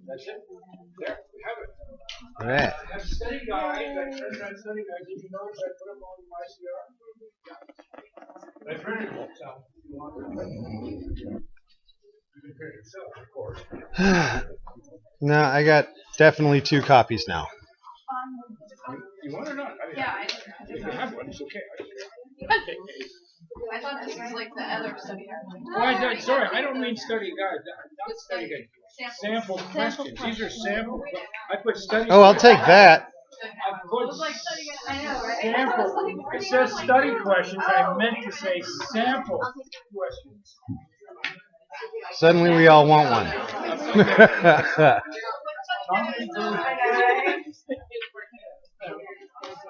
That's it. There, we have it. All right. I have study guides. I printed out study guides. Did you notice I put them on my CR? I printed them. So if you want them, you can print it yourself, of course. No, I got definitely 2 copies now. You want or not? Yeah, If you have one, it's okay. I thought this was like the other study guide. Oh, sorry, I don't mean study guide. Not study guide. Sample questions. These are sample. I put study. Oh, I'll take that. I put I know, right? sample. It says study questions. I meant to say sample questions. Suddenly we all want one.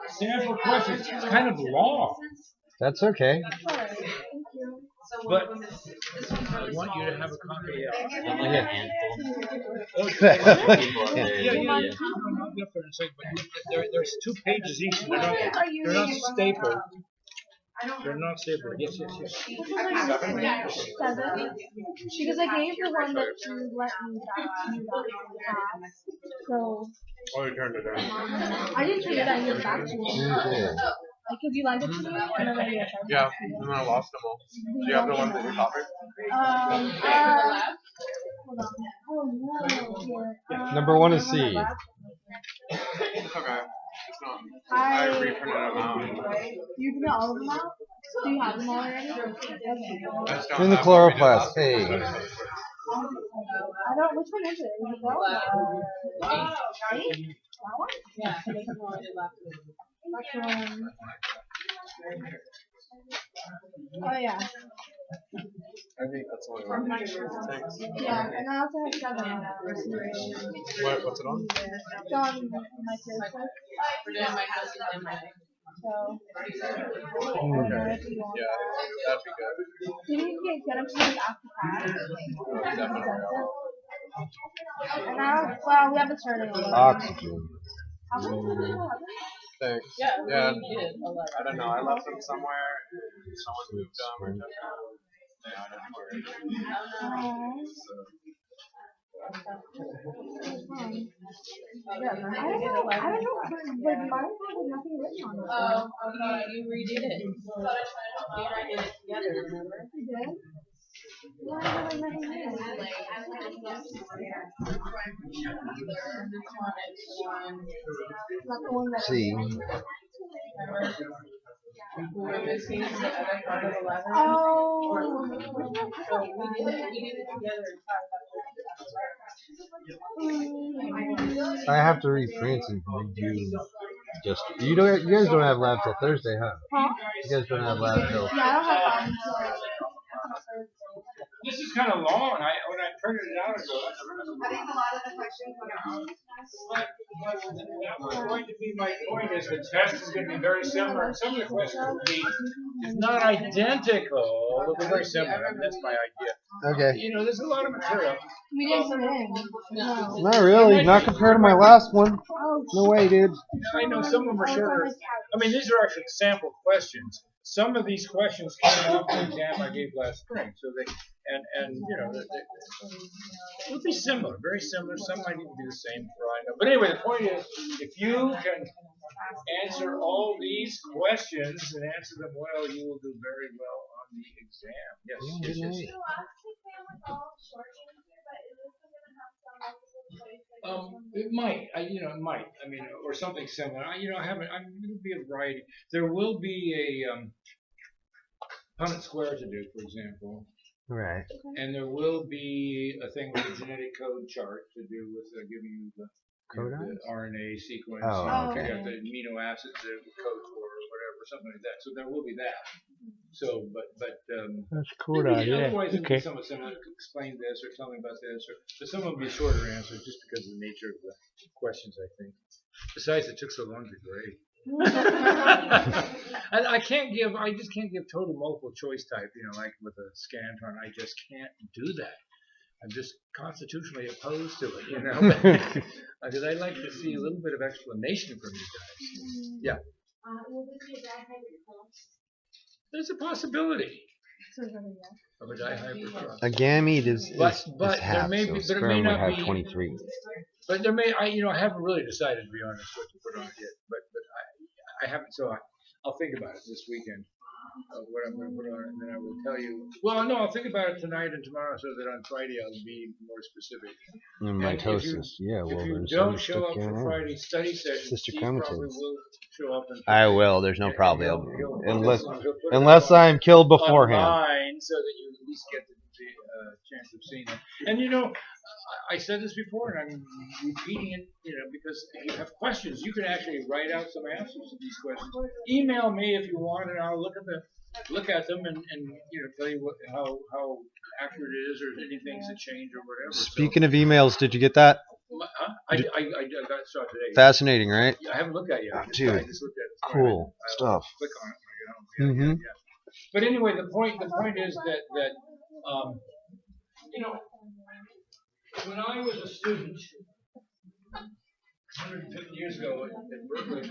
Sample questions. It's kind of long. That's okay. But I want you to have a copy. There's 2 pages each. They're not stapled. They're not stapled. Yes. 7? Because I gave the one that you let me back. So. Oh, you turned it down. I didn't turn it down. I gave it back to you. Because you lent it to me, and then I gave it Yeah, back to you. and then I lost them all. Do you have the ones that you copied? Hold on. Oh no. Here. Number 1 is C. It's okay. It's not. I reprinted them out. You did all of them out? Do you have them already? Okay. I just don't In the have what we did chloroplast. last Hey. week. I don't. Which one is it? Is it that? Right? That one? Yeah, I think I'm already left. That's one. Oh yeah. I think that's the only one. Thanks. Yeah, and I also have 7. What's it on? It's on my Facebook. So. Okay. Yeah, that'd be good. Did you get them to me after class? Definitely. And now, well, we haven't started yet. Oxygen. Thanks. Yeah. I don't know. I left them somewhere. Someone moved them or took them. Yeah, I don't know where. I don't know, but mine has nothing written on it. Oh, okay, you redid it. You and I did it together, remember? You did? Why did I nothing there? Not the one that C. We're missing the other part of 11. Oh. So we did it together. I have to reprint and redo. Just you don't. You guys don't have lab till Thursday, huh? Huh? You guys don't have lab till. Yeah, I don't have one. This is kind of long. When I printed it out ago. I think a lot of the questions were That was going to be my point. Is the test is going to be very similar, and some of the questions will be, if not identical, they'll be very similar. I mean, that's my idea. Okay. You know, there's a lot of material. We didn't put it in. No. Not really. Not compared to my last one. No way, dude. I know some of them are shorter. I mean, these are actually sample questions. Some of these questions came out in the exam I gave last spring, so they and you know it would be similar, very similar. Some might even be the same for all I know. But anyway, the point is, if you can answer all these questions and answer them well, you will do very well on the exam. Yes. It might, it might. I mean, or something similar. I haven't. It'll be a variety. There will be a Punnett square to do, for example. Right. And there will be a thing with a genetic code chart to do with giving you the RNA sequence. Oh, okay. You got the amino acids that it code for, or whatever, something like that. So there will be that. So, but That's cool. Yeah. otherwise, it'll Okay. be somewhat similar. Explain this or tell me about this, but some of them will be shorter answers just because of the nature of the questions, I think. Besides, it took so long to grade. I just can't give total multiple choice type, like with a Scantron. I just can't do that. I'm just constitutionally opposed to it, because I'd like to see a little bit of explanation from you guys. Yeah. There's a possibility. of a dihybrid. A gamete is But there half, may so be, a but it may sperm would not have be. 23. But there may, I haven't really decided, to be honest, what to put on it yet. But I haven't, so I'll think about it this weekend. What I'm going to put on it, and then I will tell you. Well, no, I'll think about it tonight and tomorrow, so that on Friday I'll be more specific. And mitosis, yeah. If Well, you then don't so show up stuff for going on. Friday's study session, Sister Steve chromatins. probably will show up. And I will. There's no and problem. he'll Unless put it unless on I'm killed beforehand. online, so that you at least get the chance of seeing it. And I said this before, and I'm repeating it, because you have questions. You can actually write out some answers to these questions. Email me if you want, and I'll look at them and tell you how accurate it is, or any things that change or whatever. Speaking of emails, did you get that? Huh? I saw it today. Fascinating, right? Yeah, I haven't looked at it yet. Dude, I just looked at it. cool I'll stuff. Click on it. Yeah. But anyway, the point is that when I was a student 150 years ago at Berkeley,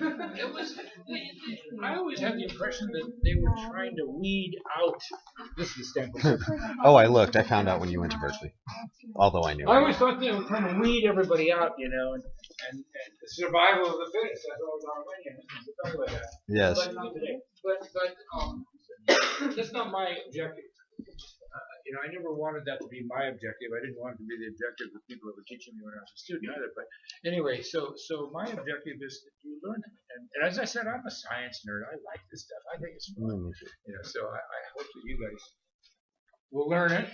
I always had the impression that they were trying to weed out. This is Stanford. Oh, I looked. I found out when you went to Berkeley. Although I knew. I always thought they were trying to weed everybody out, and the survival of the fittest. That's all Darwinian. Talk about that. Yes. But not today. But that's not my objective. I never wanted that to be my objective. I didn't want it to be the objective of people that were teaching me when I was a student either. But anyway, so my objective is that you learn it. And as I said, I'm a science nerd. I like this stuff. I think it's fun. So I hope that you guys will learn it,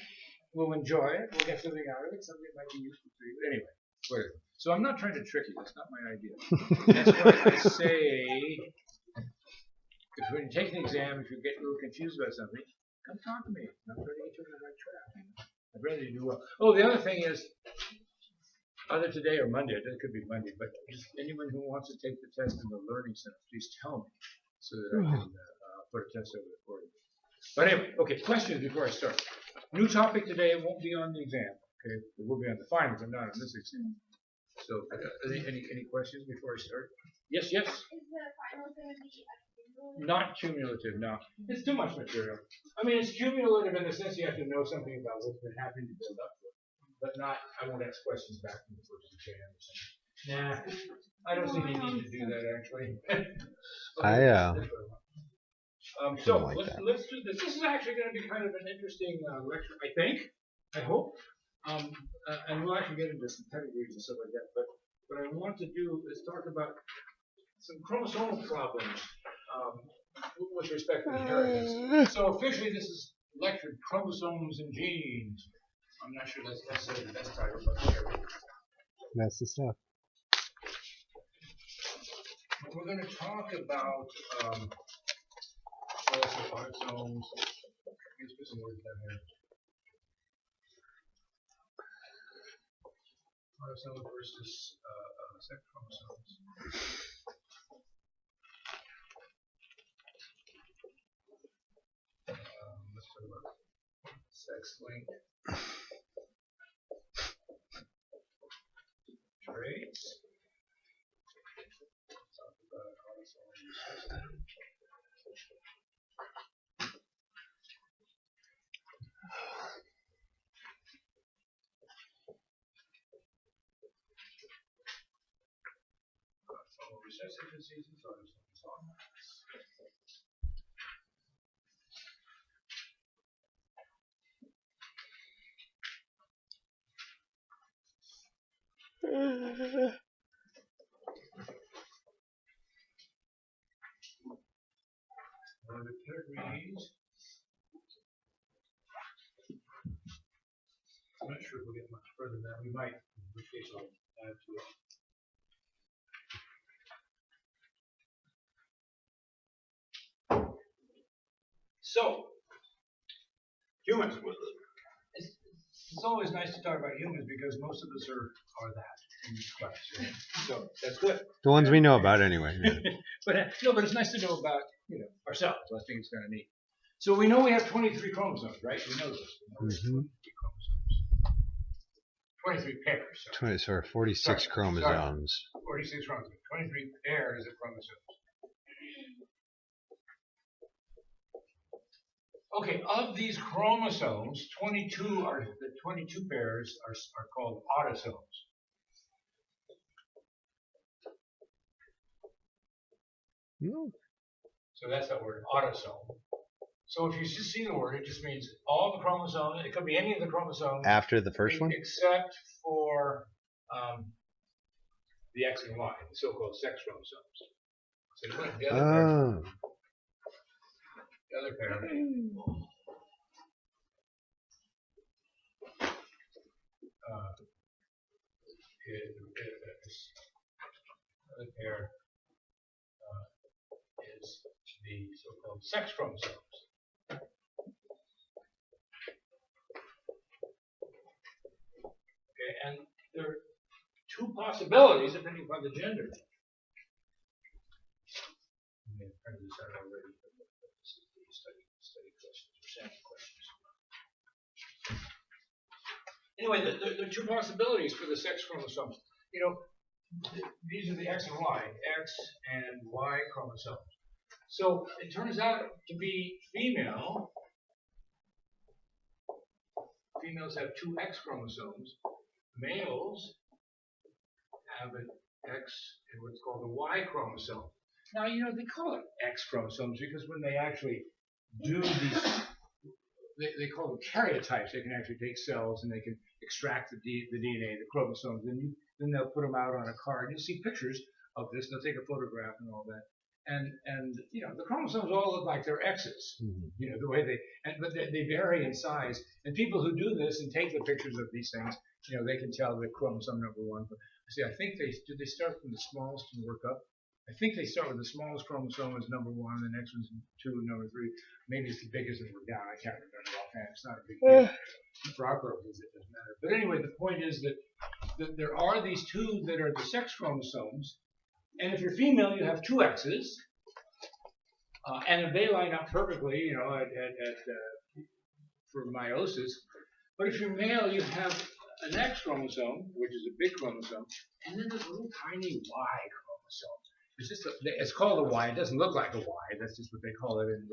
will enjoy it, will get something out of it, something that might be useful to you. Anyway, whatever. So I'm not trying to trick you. That's not my idea. That's why I say, when you take an exam, if you get a little confused about something, come talk to me. I'm trying to get you on the right track. I'd rather you do well. Oh, the other thing is, either today or Monday, it could be Monday, but anyone who wants to take the test in the Learning Center, please tell me so that I can put a test over there for you. But anyway, okay, questions before I start. New topic today, it won't be on the exam. Okay, it will be on the final, but not on this exam. So, any questions before I start? Yes. Is the final going to be not cumulative, no. It's too much material. I mean, it's cumulative in the sense you have to know something about what's been happening to build up to it. But not, I won't ask questions back from the first exam. Nah, I don't see any need to do that, actually. So, let's do this. This is actually going to be kind of an interesting lecture, I think. I hope. And we'll actually get into some pedigrees and stuff like that. But what I want to do is talk about some chromosomal problems with respect to inheritance. So officially this is lecture Chromosomes and Genes. I'm not sure that's necessarily the best title, but whatever. That's the stuff. We're going to talk about autosomes. Let's put some words down here. Autosomes versus sex chromosomes. Let's talk about sex linked traits. Talk about autosomes. Recessive diseases, autosomes. The pedigrees. I'm not sure if we'll get much further than that. We might, in which case I'll add to it. So, humans. It's always nice to talk about humans because most of us are that in this class. Right? So that's good. The ones we know about anyway. Yeah. but it's nice to know about ourselves. I think it's kind of neat. So we know we have 23 chromosomes, right? We know this. 23 chromosomes. 23 pairs. So 46 chromosomes. 46 chromosomes. 23 pairs of chromosomes. Okay, of these chromosomes, 22 are the 22 pairs are called autosomes. So that's that word, autosome. So if you just see the word, it just means all the chromosomes. It could be any of the chromosomes After the first one? except for the X and Y, the so-called sex chromosomes. So you put the other pair. The other pair. Other pair is the so-called sex chromosomes. Okay, and there are two possibilities depending upon the gender. I may have printed this out already, but this is the study questions or sample questions. Anyway, there are two possibilities for the sex chromosomes. You know, these are the X and Y, X and Y chromosomes. So it turns out to be female. Females have two X chromosomes. Males have an X and what's called a Y chromosome. Now, you know, they call it X chromosomes because when they actually do these, they call them karyotypes. They can actually take cells and they can extract the DNA, the chromosomes, and then they'll put them out on a card. You'll see pictures of this. They'll take a photograph and all that. And you know, the chromosomes all look like they're X's. You know, the way but they vary in size. And people who do this and take the pictures of these things, you know, they can tell the chromosome number one. But see, I think they start from the smallest and work up. I think they start with the smallest chromosome as number one, the next one's two, number three. Maybe it's the biggest and work down. I can't remember offhand. It's not a big deal. For our purposes, it doesn't matter. But anyway, the point is that there are these two that are the sex chromosomes. And if you're female, you have two X's. And if they line up perfectly, you know, for meiosis. But if you're male, you have an X chromosome, which is a big chromosome, and then there's a little tiny Y chromosome. It's called a Y. It doesn't look like a Y. That's just what they call it in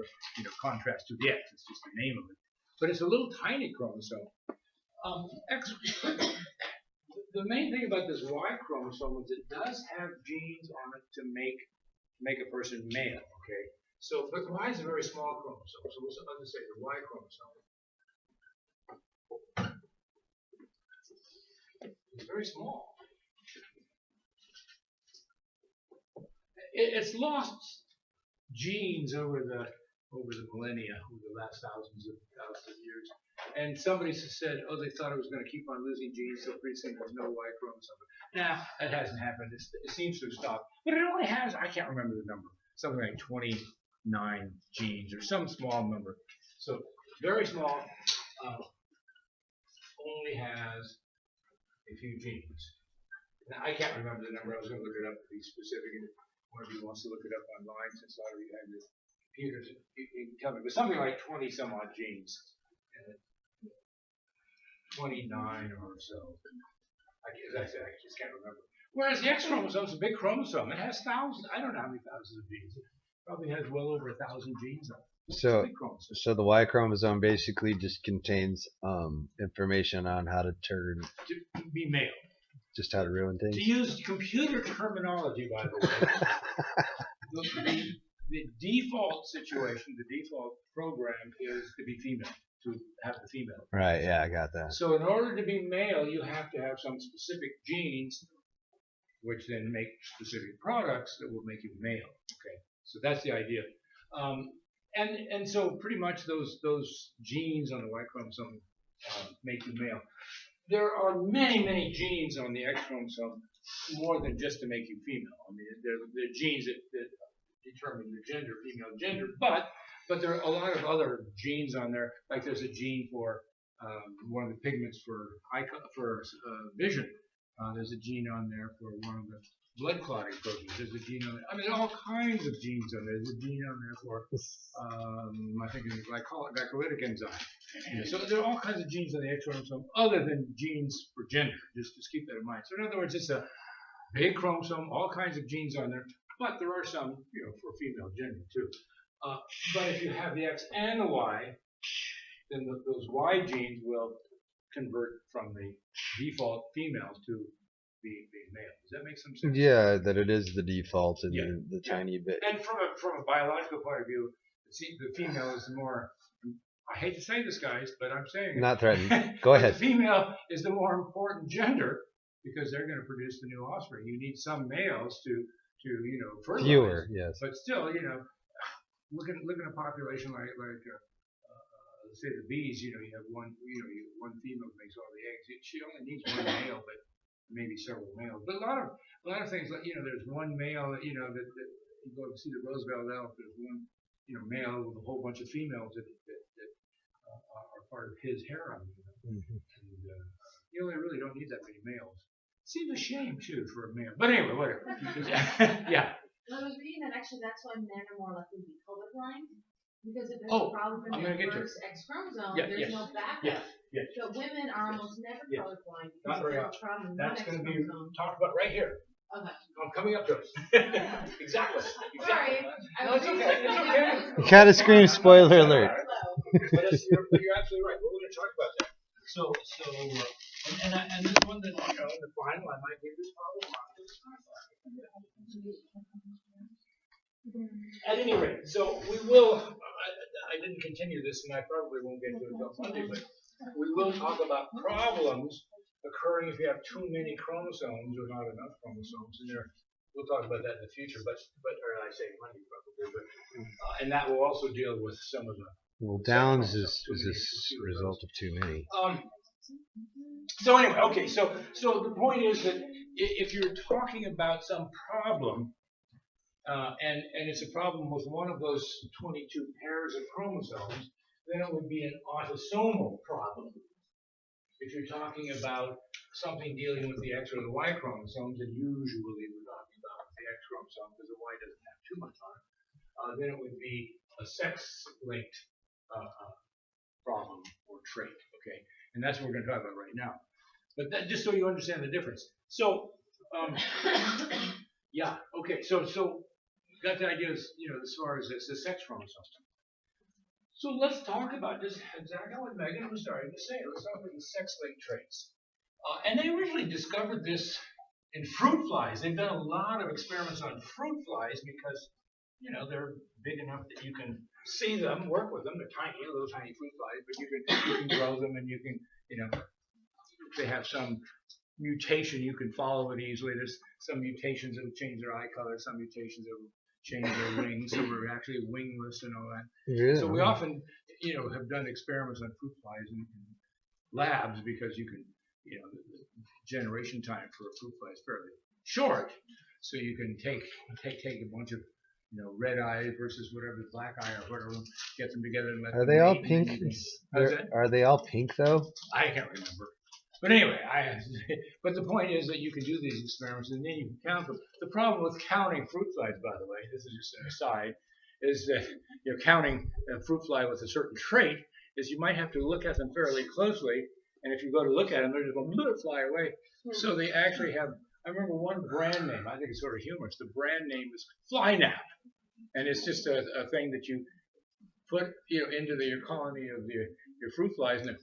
contrast to the X. It's just the name of it. But it's a little tiny chromosome. The main thing about this Y chromosome is it does have genes on it to make a person male. Okay. So, but Y is a very small chromosome. So we'll just say the Y chromosome. It's very small. It's lost genes over the millennia, over the last thousands of years. And somebody said, oh, they thought it was going to keep on losing genes, so pretty soon there's no Y chromosome. Nah, that hasn't happened. It seems to have stopped. But it only has, I can't remember the number, something like 29 genes or some small number. So very small, only has a few genes. Now, I can't remember the number. I was going to look it up to be specific. And one of you wants to look it up online, since a lot of you have your computers, you can tell me. But something like 20 some odd genes. 29 or so. As I said, I just can't remember. Whereas the X chromosome is a big chromosome. It has thousands. I don't know how many thousands of genes. It probably has well over 1,000 genes on it. So the Y chromosome basically just contains information on how to turn to be male. Just how to ruin things. To use computer terminology, by the way, the default situation, the default program is to be female, to have the female. Right, yeah, I got that. So in order to be male, you have to have some specific genes, which then make specific products that will make you male. Okay, so that's the idea. And so pretty much those genes on the Y chromosome make you male. There are many genes on the X chromosome, more than just to make you female. I mean, they're genes that determine your gender, female gender, but there are a lot of other genes on there. Like there's a gene for one of the pigments for vision. There's a gene on there for one of the blood clotting proteins. There's a gene on there. I mean, there are all kinds of genes on there. There's a gene on there for, I think, the glycolytic enzyme. So there are all kinds of genes on the X chromosome other than genes for gender. Just keep that in mind. So in other words, it's a big chromosome, all kinds of genes on there, but there are some, for female gender too. But if you have the X and the Y, then those Y genes will convert from the default female to being male. Does that make some sense? Yeah, that it is the default in Yeah. the tiny bit. And from a biological point of view, the female is the more. I hate to say this, guys, but I'm saying it. Not threatened. Go ahead. The female is the more important gender because they're going to produce the new offspring. You need some males to fertilize. Fewer, yes. But still, look at a population like let's say the bees. You have one female that makes all the eggs. She only needs one male, but maybe several males. But a lot of things like there's one male that that you go to see the Roosevelt elf. There's one male with a whole bunch of females that are part of his harem. Mm-hmm. And you really don't need that many males. Seems a shame too for a male. But anyway, whatever. Yeah. Well, I was reading that actually that's why men are more likely to be colorblind. Because if there's Oh, a problem I'm in gonna the get to first X chromosome, Yeah, there's yes. no backup. Yes. But women are almost never Yeah. colorblind Not because very there's a often. problem in one That's X going to be chromosome. talked about right here. Okay. I'm coming up to it. Exactly. Sorry. No, it's okay. It's okay. You kind of scream spoiler alert. But you're absolutely right. We're going to talk about that. So, and this one that in the final I might give this problem. At any rate, so we will. I didn't continue this, and I probably won't get to it until Monday. But we will talk about problems occurring if you have too many chromosomes or not enough chromosomes. And we'll talk about that in the future. But or I say Monday probably. But and that will also deal with some of the. Well, Downs is a result of too many. So anyway, okay. So the point is that if you're talking about some problem, and it's a problem with one of those 22 pairs of chromosomes, then it would be an autosomal problem. If you're talking about something dealing with the X or the Y chromosomes, and usually we're talking about the X chromosome because the Y doesn't have too much on it, then it would be a sex-linked problem or trait. Okay, and that's what we're going to talk about right now. But that, just so you understand the difference. So, yeah, okay. So got the idea, as far as the sex chromosome. So let's talk about just exactly what Megan was starting to say. Let's talk about the sex-linked traits. And they originally discovered this in fruit flies. They've done a lot of experiments on fruit flies because, they're big enough that you can see them, work with them. They're tiny, little tiny fruit flies, but you can grow them and you can, if they have some mutation, you can follow it easily. There's some mutations that will change their eye color, some mutations that will change their wings, so we're actually wingless and all that. Yeah. So we often, have done experiments on fruit flies in labs because you can, the generation time for a fruit fly is fairly short. So you can take a bunch of, red eye versus whatever, black eye or whatever, get them together and let Are them they all mate, pink? and you can- Are they all pink though? I can't remember. But anyway, but the point is that you can do these experiments and then you can count them. The problem with counting fruit flies, by the way, this is just an aside, is that counting a fruit fly with a certain trait is you might have to look at them fairly closely, and if you go to look at them, they're just going to fly away. So they actually have. I remember one brand name. I think it's sort of humorous. The brand name is Flynap, and it's just a thing that you put into your colony of your fruit flies, and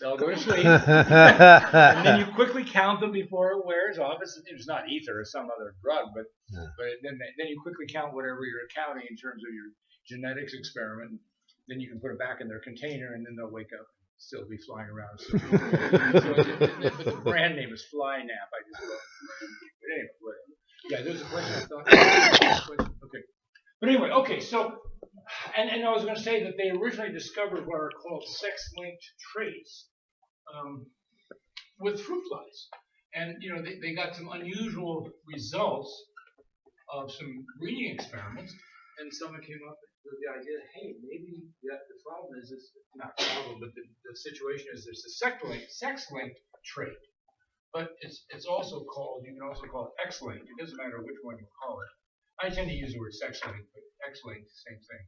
they'll go to sleep, and then you quickly count them before it wears off. It's not ether or some other drug, but then you quickly count whatever you're counting in terms of your genetics experiment. Then you can put it back in their container, and then they'll wake up and still be flying around. But the brand name is Flynap. I just wrote it. But anyway, whatever. Yeah, there's a question. I thought. Okay. But anyway, okay. So, and I was going to say that they originally discovered what are called sex-linked traits with fruit flies, and they got some unusual results of some breeding experiments, and someone came up with the idea, hey, maybe the problem is this, not problem, but the situation is there's a sex-linked trait, but it's also called, you can also call it X-linked. It doesn't matter which one you call it. I tend to use the word sex-linked, but X-linked, same thing.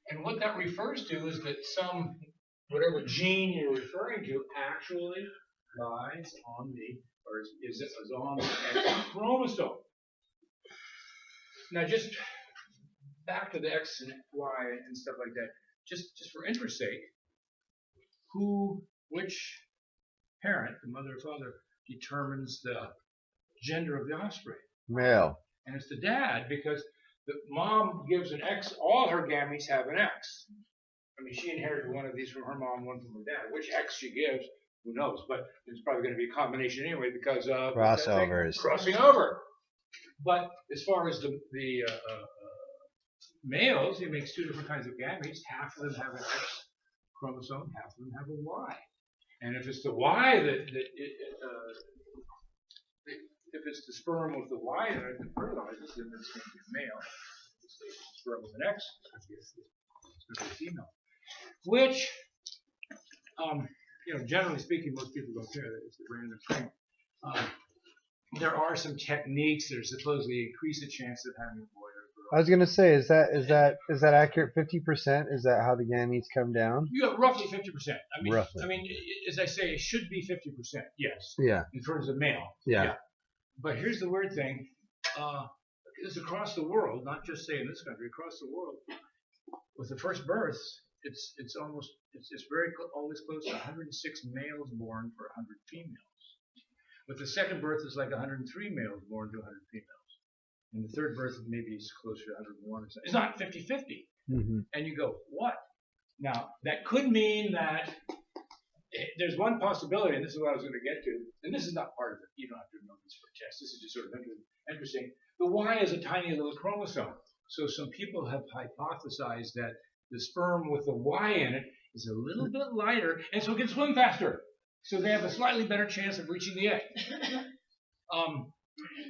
And what that refers to is that whatever gene you're referring to actually lies on is on the X chromosome. Now just back to the X and Y and stuff like that. just for interest's sake, which parent, the mother or father, determines the gender of the offspring? Male. And it's the dad, because the mom gives an X. All her gametes have an X. I mean, she inherited one of these from her mom, one from her dad. Which X she gives, who knows? But it's probably going to be a combination anyway, because Crossovers. Crossing over. But as far as the males, he makes two different kinds of gametes. Half of them have an X chromosome, half of them have a Y. And if it's the Y if it's the sperm with the Y in it that fertilizes, then it's going to be male. If it's the sperm with an X, it's going to be female. Which, generally speaking, most people don't care that it's a random thing. There are some techniques that supposedly increase the chance of having a boy or a girl. I was gonna say, is that accurate? 50%? Is that how the gametes come down? Yeah, roughly 50%. Roughly. I mean, as I say, it should be 50%. Yes. Yeah. In terms of male. Yeah. But here's the weird thing: is across the world, not just say in this country, across the world, with the first birth, it's always close to 106 males born for 100 females. With the second birth, it's like 103 males born to 100 females. And the third birth, maybe it's closer to 101 or something. It's not 50-50. Mm-hmm. And you go, what? Now, that could mean that there's one possibility, and this is what I was going to get to, and this is not part of it. You don't have to know this for a test. This is just sort of interesting. The Y is a tiny little chromosome. So some people have hypothesized that the sperm with the Y in it is a little bit lighter, and so it can swim faster. So they have a slightly better chance of reaching the egg.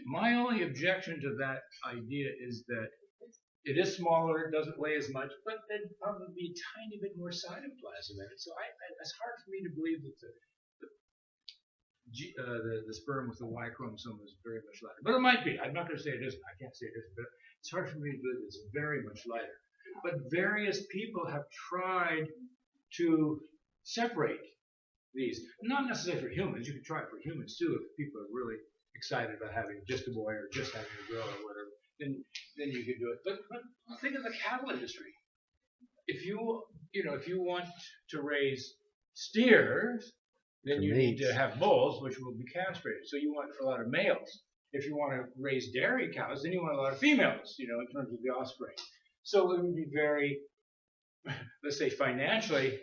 My only objection to that idea is that it is smaller, it doesn't weigh as much, but there'd probably be a tiny bit more cytoplasm in it. So it's hard for me to believe that the sperm with the Y chromosome is very much lighter. But it might be. I'm not going to say it isn't. I can't say it isn't. But it's hard for me to believe it's very much lighter. But various people have tried to separate these. Not necessarily for humans. You can try it for humans too if people are really excited about having just a boy or just having a girl or whatever. Then you can do it. But think of the cattle industry. If you want to raise steers, then you need to have bulls, which will be castrated. So you want a lot of males. If you want to raise dairy cows, then you want a lot of females, in terms of the offspring. So it would be very, let's say, financially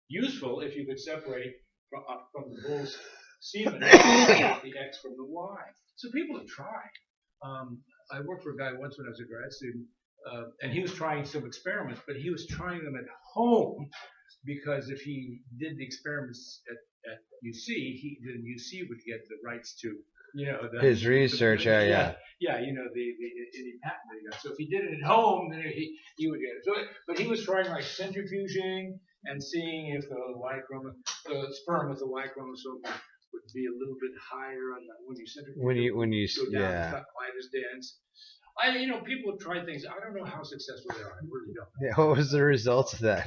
useful if you could separate from the bull's semen the X from the Y. So people have tried. I worked for a guy once when I was a grad student, and he was trying some experiments, but he was trying them at home because if he did the experiments at UC, then UC would get the rights to, his research. Yeah. Yeah, any patent that he got. So if he did it at home, then he would get it. So, but he was trying like centrifuging and seeing if the sperm with the Y chromosome would be a little bit higher on that when you centrifuge. When you go down, it's not quite as dense. People have tried things. I don't know how successful they are. I really don't. Yeah, what was the results of that?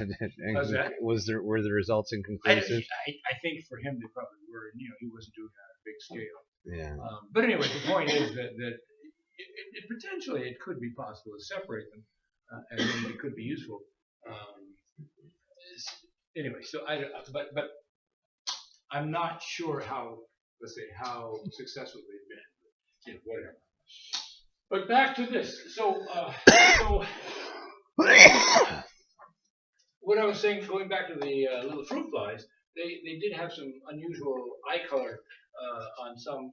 How's that? Were the results inconclusive? I think for him they probably were, and he wasn't doing that on a big scale. Yeah. But anyway, the point is that it potentially it could be possible to separate them, and then it could be useful. Anyway, so but I'm not sure how successful they've been. Whatever. But back to this. So what I was saying, going back to the little fruit flies, they did have some unusual eye color on some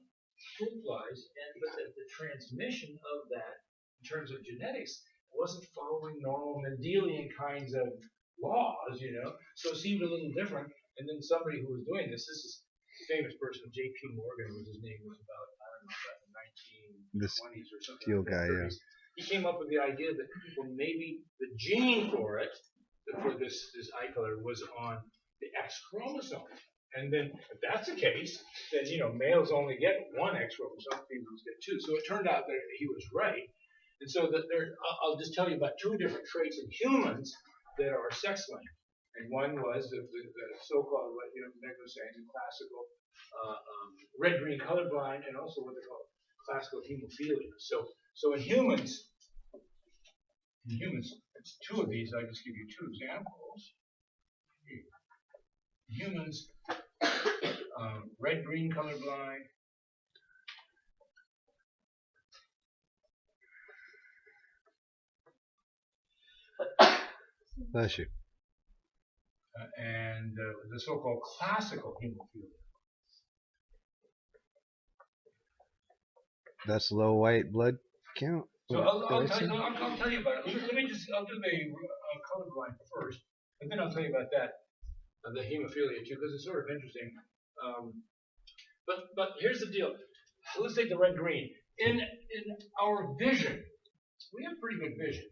fruit flies, but the transmission of that in terms of genetics wasn't following normal Mendelian kinds of laws, so it seemed a little different. And then somebody who was doing this is a famous person, J.P. Morgan was his name, was about, the 1920s or something. Steel guy, yeah. He came up with the idea that, maybe the gene for it, for this eye color, was on the X chromosome. And then, if that's the case, then, males only get one X chromosome, females get two. So it turned out that he was right. And so I'll just tell you about two different traits in humans that are sex-linked. And one was the so-called, Meg was saying, the classical red-green colorblind, and also what they call classical hemophilia. So in humans, two of these. I'll just give you two examples. Humans, red-green colorblind. Bless you. And the so-called classical hemophilia. That's low white blood count. So I'll tell you about it. I'll do the colorblind first, and then I'll tell you about that, the hemophilia too, because it's sort of interesting. But here's the deal. Let's take the red-green. In our vision, we have pretty good vision.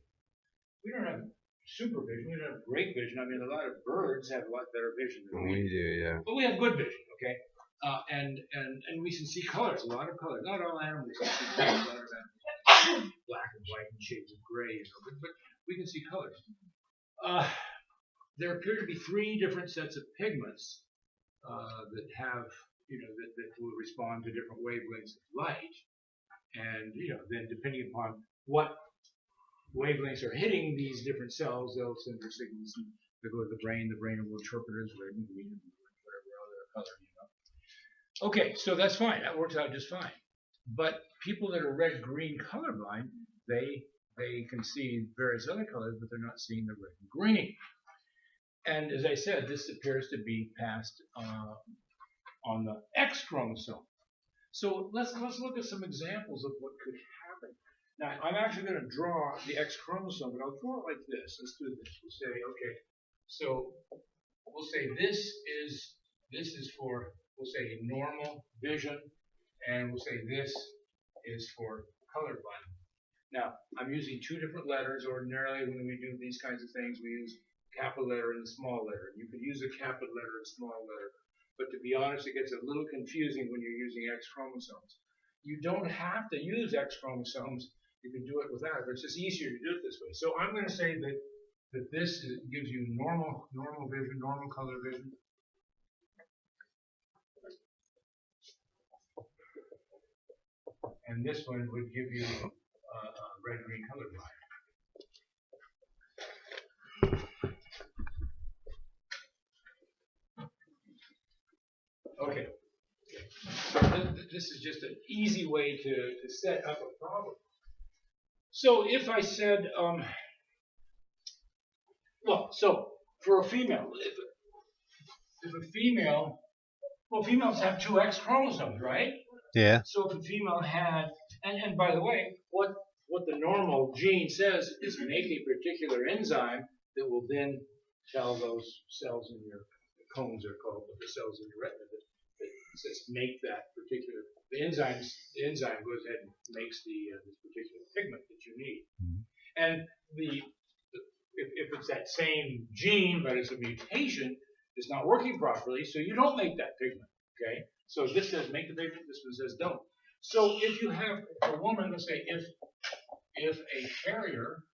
We don't have super vision. We don't have great vision. I mean, a lot of birds have a lot better vision than we do. We do, yeah. But we have good vision, okay? And we can see colors, a lot of colors. Not all animals can see colors. A lot of animals black and white and shades of gray, but we can see colors. There appear to be three different sets of pigments that have, that will respond to different wavelengths of light, and then depending upon what wavelengths are hitting these different cells, they'll send their signals and they go to the brain. The brain will interpret it as red and green and whatever other color. Okay, so that's fine. That works out just fine. But people that are red-green colorblind, they can see various other colors, but they're not seeing the red and green. And as I said, this appears to be passed on the X chromosome. So let's look at some examples of what could happen. Now, I'm actually going to draw the X chromosome, but I'll draw it like this. Let's do this. We'll say, okay, so we'll say this is for, we'll say, normal vision, and we'll say this is for colorblind. Now, I'm using two different letters. Ordinarily, when we do these kinds of things, we use capital letter and a small letter. You could use a capital letter and a small letter, but to be honest, it gets a little confusing when you're using X chromosomes. You don't have to use X chromosomes. You can do it without it, but it's just easier to do it this way. So I'm going to say that this gives you normal vision, normal color vision. And this one would give you red-green colorblind. Okay. So this is just an easy way to set up a problem. So if I said, so for a female, if a female, females have two X chromosomes, right? Yeah. So if a female had, and by the way, what the normal gene says is make a particular enzyme that will then tell those cells in your cones are called, but the cells in your retina that says make that particular, the enzyme goes ahead and makes this particular pigment that you need. Mm-hmm. And if it's that same gene, but it's a mutation, it's not working properly, so you don't make that pigment, okay? So this says make the pigment, this one says don't. So if you have a woman, let's say if a carrier,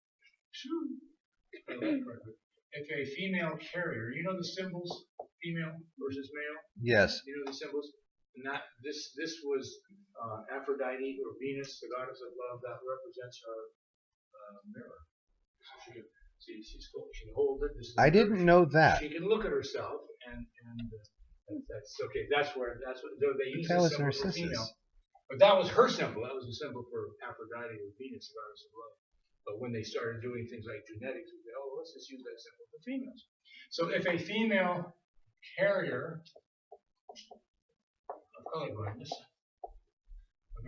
if a female carrier, you know the symbols, female versus male? Yes. You know the symbols? And that this was Aphrodite or Venus, the goddess of love, that represents her mirror. So she can hold it. I didn't know that. She can look at herself, and that's okay. That's what they use. That was symbol for Narcissus. female. But that was her symbol. That was the symbol for Aphrodite or Venus, the goddess of love. But when they started doing things like genetics, we say, oh, let's just use that symbol for females. So if a female carrier of color blindness,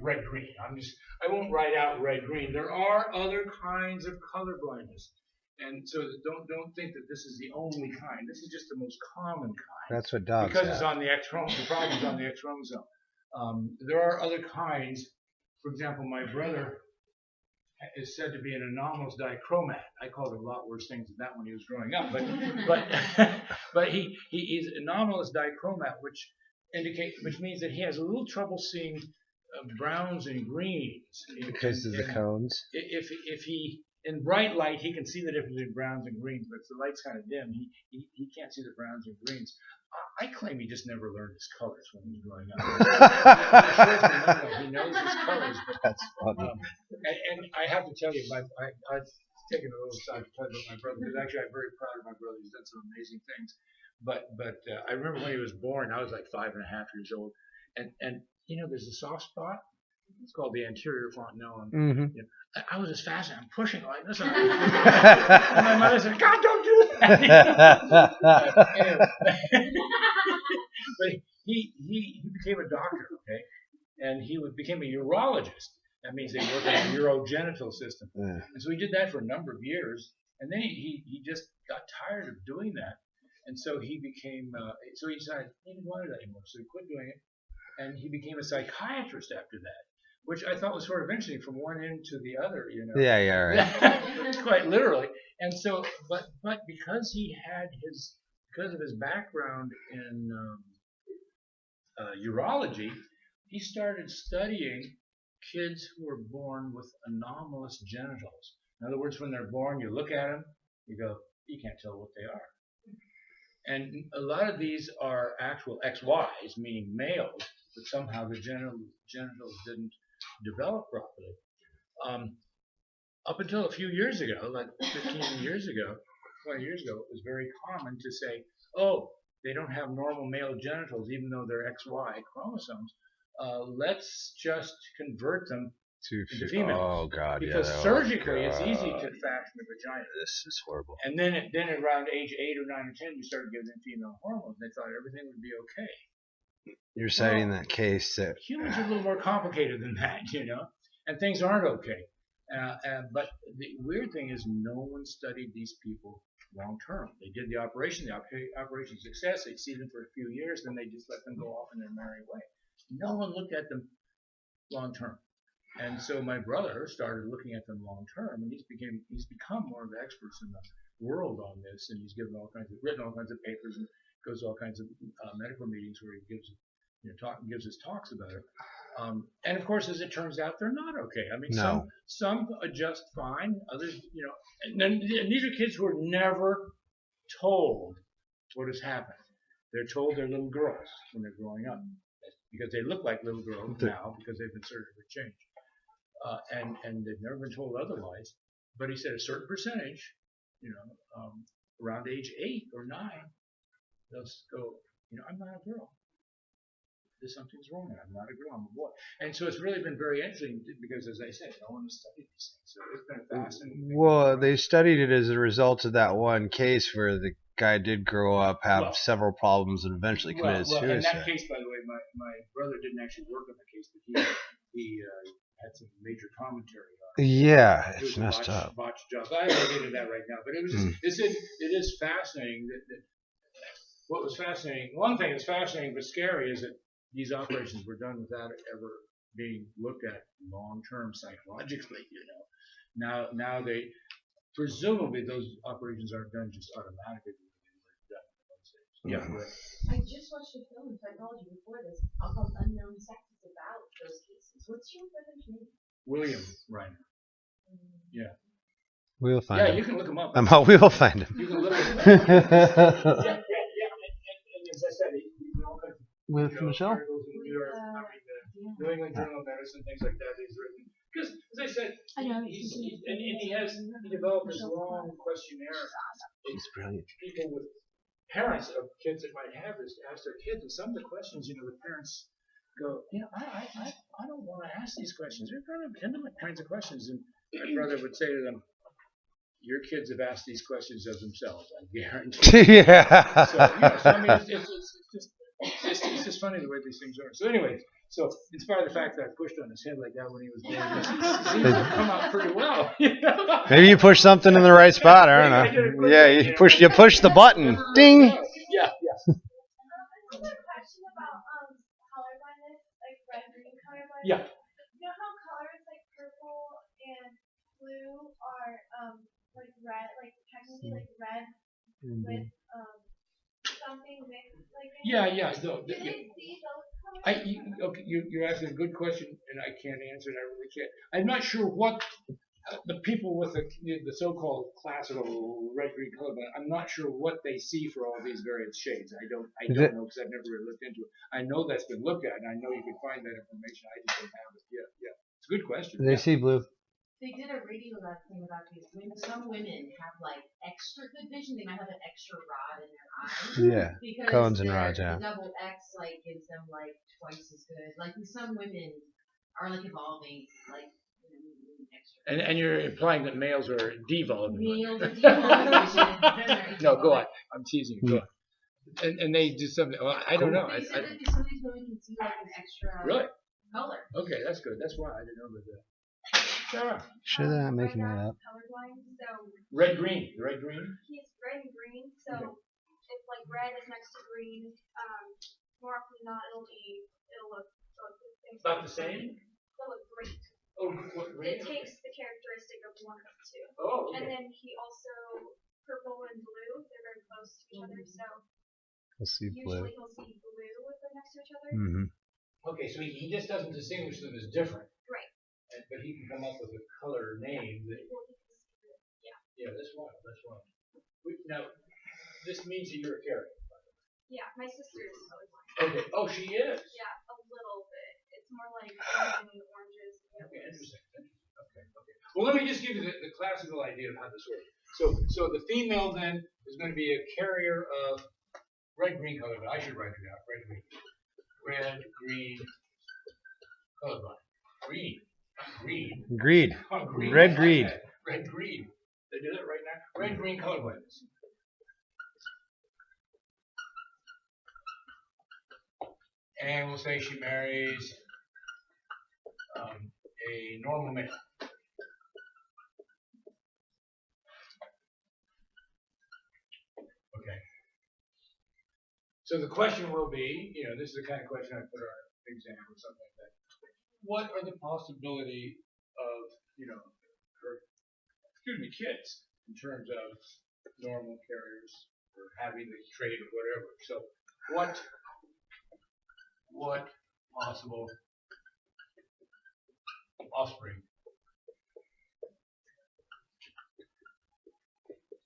red-green, I won't write out red-green. There are other kinds of color blindness. And so don't think that this is the only kind. This is just the most common kind. That's what dogs because have. It's on the X chromosome. The problem is on the X chromosome. There are other kinds. For example, my brother is said to be an anomalous dichromat. I called him a lot worse things than that when he was growing up. But he is anomalous dichromat, which means that he has a little trouble seeing browns and greens because of the cones. If he in bright light, he can see the difference between browns and greens, but if the light's kind of dim, he can't see the browns and greens. I claim he just never learned his colors when he was growing up. He knows his colors. But, that's funny. and I have to tell you, I've taking a little side to talk about my brother, because actually I'm very proud of my brother. He's done some amazing things. But I remember when he was born, I was like 5.5 years old, and there's a soft spot. It's called the anterior fontanelle. And, I was as fast as I'm pushing like this. And my mother said, "God, don't do that." But he became a doctor, okay, and he became a urologist. That means they work on the urogenital system. And so he did that for a number of years, and then he just got tired of doing that, and so he became so he decided he didn't want it anymore, so he quit doing it, and he became a psychiatrist after that, which I thought was sort of interesting from one end to the other, Yeah, right. Quite literally. And so, but because because of his background in urology, he started studying kids who were born with anomalous genitals. In other words, when they're born, you look at them, you go, you can't tell what they are. And a lot of these are actual XYs, meaning males, but somehow the genitals didn't develop properly. Up until a few years ago, like 15 years ago, 20 years ago, it was very common to say, oh, they don't have normal male genitals, even though they're XY chromosomes. Let's just convert them into females. Oh, God, because surgically, it's easy to fashion a vagina. This is horrible. And then around age 8 or 9 or 10, you started giving them female hormones. They thought everything would be okay. You're citing that case that humans are a little more complicated than that, and things aren't okay. But the weird thing is no one studied these people long term. They did the operation success, they'd see them for a few years, then they just let them go off in their merry way. No one looked at them long term. And so my brother started looking at them long term, and he's become one of the experts in the world on this, and he's written all kinds of papers, and goes to all kinds of medical meetings where he gives his talks about it. And of course, as it turns out, they're not okay. I mean, some adjust fine, others, and these are kids who are never told what has happened. They're told they're little girls when they're growing up, because they look like little girls now because they've been surgically changed. And they've never been told otherwise. But he said a certain percentage, around age 8 or 9, they'll go, I'm not a girl. Something's wrong there. I'm not a girl, I'm a boy. And so it's really been very interesting because, as I said, no one has studied these things. So it's been fascinating. Well, they studied it as a result of that one case where the guy did grow up, have several problems, and eventually committed suicide. In that case, by the way, my brother didn't actually work on the case, but he had some major commentary on it. Yeah, it's messed up. Botched job. I don't get into that right now, but it was it is fascinating that what was fascinating. One thing that's fascinating but scary is that these operations were done without it ever being looked at long-term psychologically. Now they presumably those operations aren't done just automatically. Yeah. I just watched a film in psychology before this called Unknown Sexes about those cases. What's your brother's name? William Reiner. Yeah. We'll find him. Yeah, you can look him up. We will find him. You can look him up. Yeah. And as I said, with Michelle? New England Journal of Medicine, things like that. He's written because, as I said, he developed this long questionnaire. He's brilliant. People with parents of kids that might have this ask their kids, and some of the questions, the parents go, I don't want to ask these questions. They're kind of intimate kinds of questions, and my brother would say to them, your kids have asked these questions of themselves, I guarantee. Yeah. So I mean, it's just funny the way these things are. So anyway, in spite of the fact that I pushed on his head like that when he was born, it seems to come out pretty well. Maybe you pushed something in the right spot. I don't know. Yeah, you push the button. Ding. Yeah. Another question about colorblindness, like red-green colorblindness. Yeah. You know how colors like purple and blue are like red, like technically like red with something mixed like in Yeah. Did they see those colors? You're asking a good question, and I can't answer it. I really can't. I'm not sure what the people with the so-called classical red-green color, but I'm not sure what they see for all these various shades. I don't know because I've never really looked into it. I know that's been looked at, and I know you can find that information. I just don't have it. Yeah. It's a good question. They see blue. They did a radio thing about these women. Some women have like extra good vision. They might have an extra rod in their eye. Yeah. Because Cones and rods, the yeah. double X like gives them like twice as good. Like some women are like evolving like extra. And you're implying that males are devolving. Males are devolving. No, go on. I'm teasing you. Go on. And they do something. Well, I don't know. They said that some of these women can see like an extra Really? color. Okay, that's good. That's why I didn't know about that. Sarah. Sure they're not making that up. Colorblind, so Red green. Red green. he's red and green. So if like red is next to green, more often than not it'll look About the same. It'll look great. Oh, what green? It takes the characteristic of one of the two. Oh, okay. And then he also purple and blue. They're very close to each other, so We'll see blue. usually he'll see blue if they're next to each other. Mm-hmm. Okay, so he just doesn't distinguish them as different. Right. But he can come up with a color name that. Well, he can see it. Yeah, that's one. That's one. Now, this means that you're a carrier. Yeah, my sister is colorblind. Okay. Oh, she is. Yeah, a little bit. It's more like oranges. Okay, interesting. Okay. Well, let me just give you the classical idea of how this works. So the female then is going to be a carrier of red-green color. I should write it out. Red-green colorblind. Green. Not green. Greed. Oh, green. Red greed. Red-green. They do that right now? Red-green colorblindness. And we'll say she marries a normal male. Okay. So the question will be, this is the kind of question I put on an exam or something like that. What are the possibility of, kids in terms of normal carriers or having the trait or whatever? So what possible offspring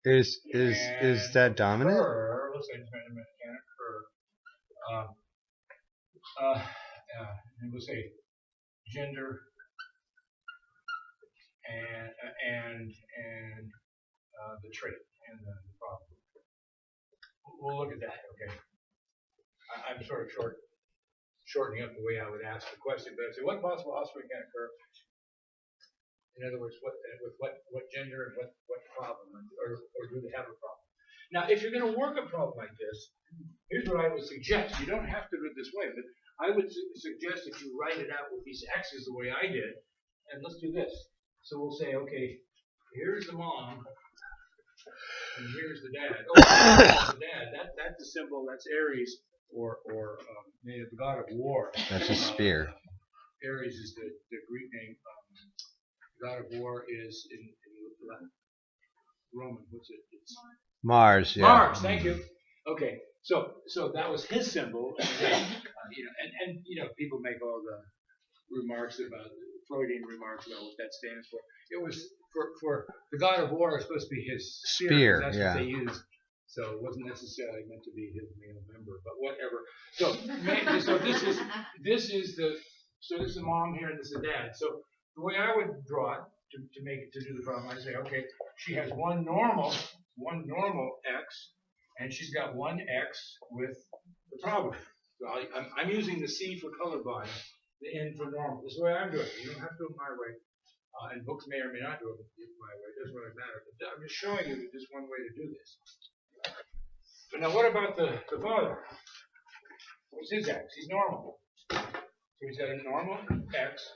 Is that dominant? Let's say can occur. And we'll say gender and the trait and the problem. We'll look at that. Okay. I'm sort of shortening up the way I would ask the question, but I'd say what possible offspring can occur? In other words, what gender and what problem, or do they have a problem? Now, if you're going to work a problem like this, here's what I would suggest. You don't have to do it this way, but I would suggest that you write it out with these X's the way I did, and let's do this. So we'll say, okay, here's the mom, and here's the dad. Oh, the dad. That's the symbol. That's Ares, or the god of war. That's a spear. Ares is the Greek name. The god of war is in Latin. Roman. What's it? It's Mars. Yeah. Mars. Thank you. Okay. So that was his symbol. And people make all the remarks about Freudian remarks about what that stands for. It was for the god of war is supposed to be his spear. That's what they used. So it wasn't necessarily meant to be his male member, but whatever. So this is the mom here and this is the dad. So the way I would draw it to do the problem, I say, okay, she has one normal X, and she's got one X with the problem. So I'm using the C for colorblind, the N for normal. This is the way I'm doing it. You don't have to do it my way. And books may or may not do it my way. It doesn't really matter. But I'm just showing you just one way to do this. But now what about the father? What's his X? He's normal. So he's got a normal X,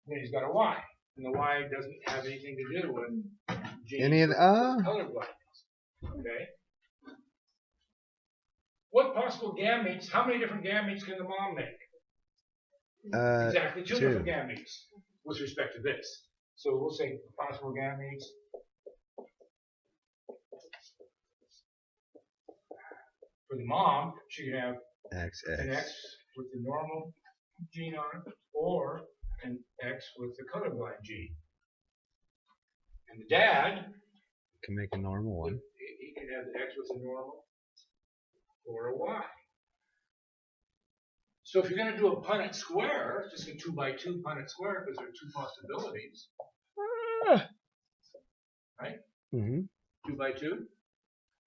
then he's got a Y. And the Y doesn't have anything to do with Any of the colorblindness. Okay? What possible gametes, how many different gametes can the mom make? Exactly two different gametes with respect to this. So we'll say possible gametes. For the mom, she can have an X with the normal gene on it, or an X with the colorblind gene. And the dad can make a normal one. He can have the X with a normal or a Y. So if you're going to do a Punnett square, just a 2 by 2 Punnett square, because there are two possibilities. Right? Mm-hmm. 2 by 2.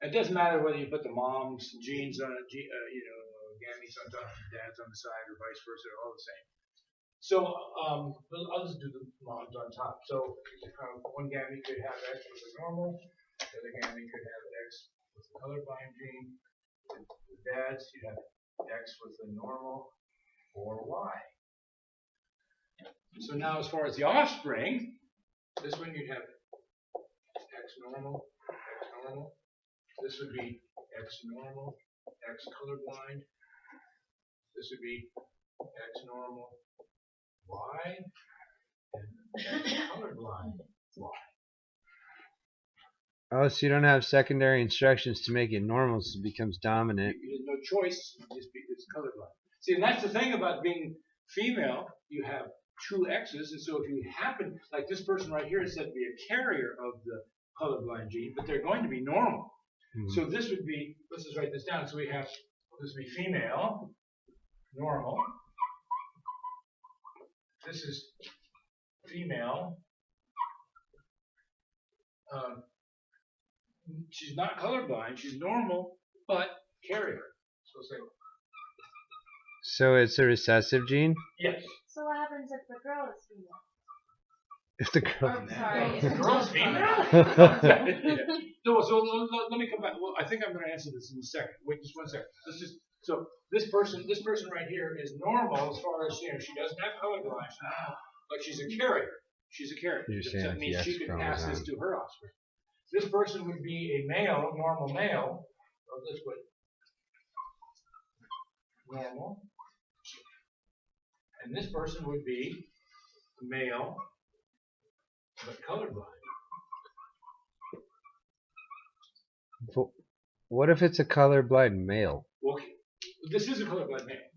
It doesn't matter whether you put the mom's genes on, gametes on top, dad's on the side, or vice versa. They're all the same. So I'll just do the moms on top. So one gamete could have X with a normal, the other gamete could have X with the colorblind gene. The dads, you have X with the normal or Y. So now as far as the offspring, this one you'd have X normal, X normal. This would be X normal, X colorblind. This would be X normal, Y, and X colorblind, Y. Oh, so you don't have secondary instructions to make it normal, so it becomes dominant. There's no choice, it's colorblind. See, and that's the thing about being female, you have 2 X's, and so if you happen, like this person right here is said to be a carrier of the colorblind gene, but they're going to be normal. So this would be, let's just write this down. So we have, this would be female, normal. This is female. She's not colorblind, she's normal, but carrier. So say. So it's a recessive gene? Yes. So what happens if the girl is female? If the girl. Sorry. The girl's female. No, so let me come back. Well, I think I'm going to answer this in a second. Wait, just 1 second. Let's just. So this person right here is normal as far as she doesn't have colorblind, but she's a carrier. She's a carrier. That means she can pass this to her offspring. This person would be a male, normal male. So this would normal, and this person would be a male, but colorblind. What if it's a colorblind male? Well, this is a colorblind male.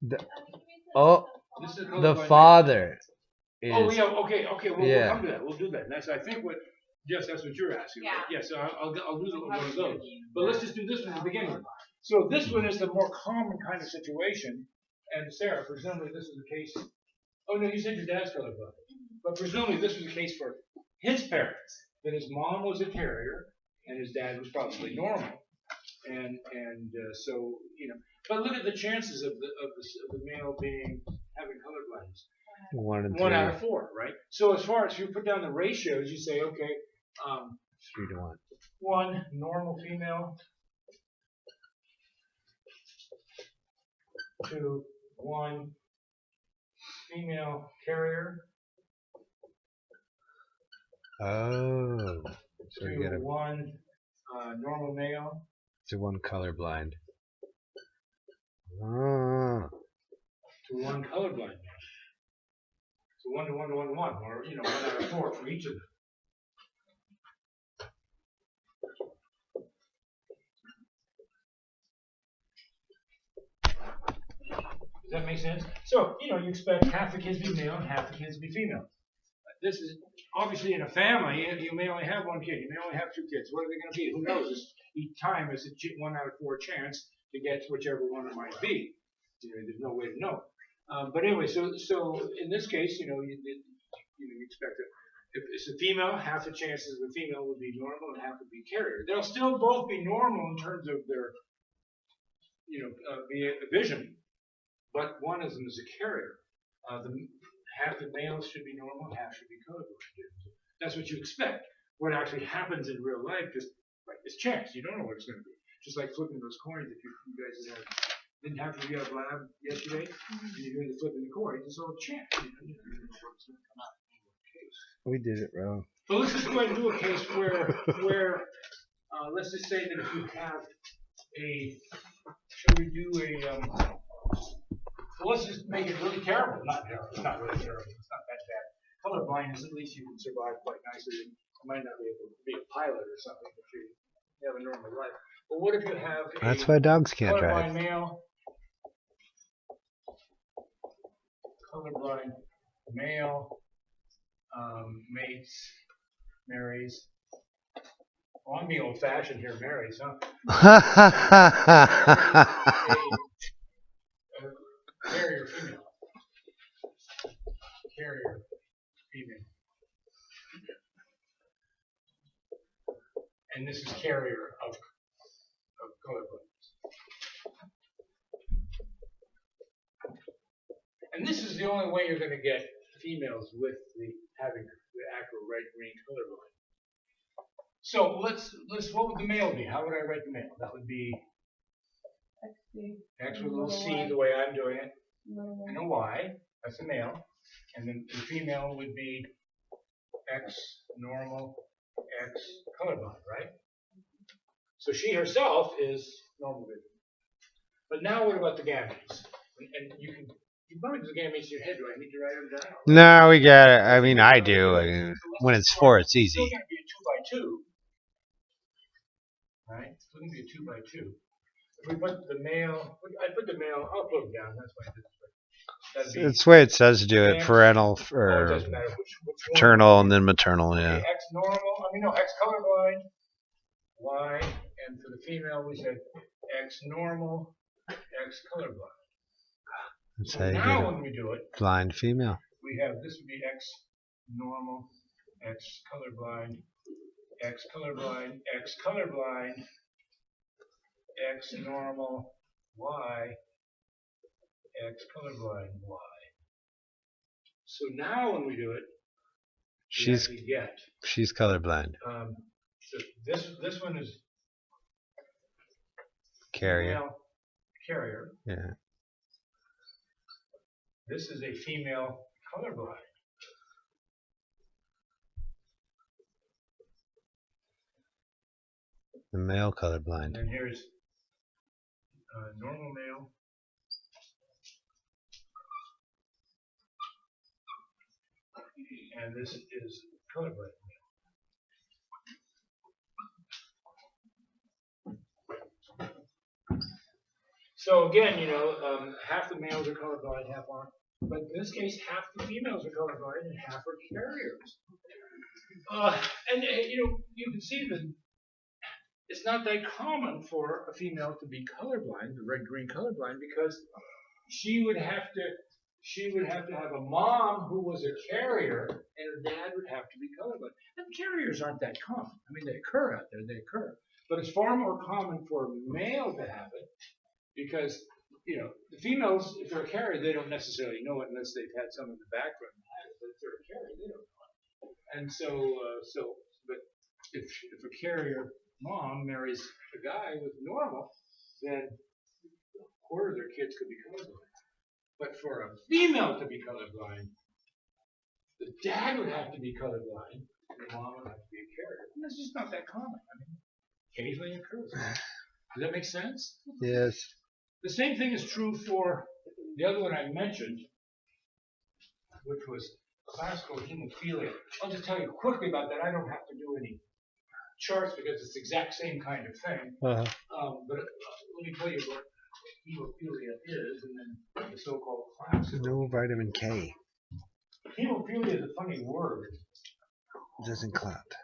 The The father is. Oh yeah, okay. We'll come to that. We'll do that. And that's I think what. Yes, that's what you're asking. Yeah. Yes, so I'll do one of those. But let's just do this one at the beginning. So this one is the more common kind of situation. And Sarah, presumably this is the case. Oh no, you said your dad's colorblind. But presumably this was the case for his parents. That his mom was a carrier and his dad was probably normal. And so But look at the chances of the male having color blindness. 1 and 3. 1 out of 4, right? So as far as you put down the ratios, you say, okay, 3 to 1. 1 normal female to 1 female carrier Oh. So you to get a 1 normal male to 1 colorblind. Ah. to 1 colorblind male. So 1 to 1 to 1 to 1, or 1 out of 4 for each of them. Does that make sense? So, you expect half the kids to be male and half the kids to be female. This is obviously in a family, you may only have 1 kid, you may only have 2 kids. What are they going to be? Who knows? Each time is a 1 out of 4 chance to get whichever one it might be. There's no way to know. But anyway, so in this case, you expect that if it's a female, half the chances the female would be normal and half would be carrier. They'll still both be normal in terms of their, vision, but one of them is a carrier. Half the males should be normal, and half should be colorblind. That's what you expect. What actually happens in real life is chance. You don't know what it's going to be. Just like flipping those coins. If you guys didn't have to be at a lab yesterday, and you're doing the flipping the coins, it's all chance. You don't know what's going to come out in one case. We did it wrong. But let's just go ahead and do a case where let's just say that if you have shall we do well, let's just make it really terrible. Not terrible. It's not really terrible. It's not that bad. Color blindness, at least you can survive quite nicely. You might not be able to be a pilot or something if you have a normal life. But what if you have That's why dogs can't colorblind drive. male, colorblind male, mates, marries. Well, I'm being old-fashioned here, marries, huh? Carrier female. Carrier female. and this is carrier of color blindness. And this is the only way you're going to get females with having the actual red-green color blind. So what would the male be? How would I write the male? That would be X with a little c, the way I'm doing it, and a Y. That's the male. And then the female would be X normal, X colorblind, right? So she herself is normal vision. But now what about the gametes? And you probably do the gametes in your head. Do I need to write them down? No, we got it. I mean, I do. When it's 4, it's easy. It's still going to be a 2 by 2. Right? It's going to be a 2 by 2. If we put the male, I put the male, I'll put it down. That's why I did it. It's the way it says to do it, parental it or doesn't matter which paternal and then maternal, yeah. Okay, X normal, X colorblind, Y, and for the female we said X normal, X colorblind. That's So how you now get when we do it, blind female. we have this would be X normal, X colorblind, X colorblind, X colorblind, X normal, Y, X colorblind, Y. So now when we do it, She's colorblind. So this one is Carrier. Male carrier. Yeah. This is a female colorblind. The male colorblind. And here's normal male. And this is colorblind male. So again, half the males are colorblind, half aren't. But in this case, half the females are colorblind and half are carriers. You can see that it's not that common for a female to be colorblind, the red-green colorblind, because she would have to have a mom who was a carrier, and her dad would have to be colorblind. And carriers aren't that common. I mean, they occur out there, they occur. But it's far more common for a male to have it, because the females, if they're a carrier, they don't necessarily know it unless they've had some in the background. But if they're a carrier, they don't know it. And but if a carrier mom marries a guy with normal, then a quarter of their kids could be colorblind. But for a female to be colorblind, the dad would have to be colorblind, and the mom would have to be a carrier. And that's just not that common. I mean, occasionally it occurs. Does that make sense? Yes. The same thing is true for the other one I mentioned, which was classical hemophilia. I'll just tell you quickly about that. I don't have to do any charts because it's the exact same kind of thing. Uh-huh. But let me tell you what hemophilia is, and then the so-called classical. No vitamin K. Hemophilia is a funny word. It doesn't clot.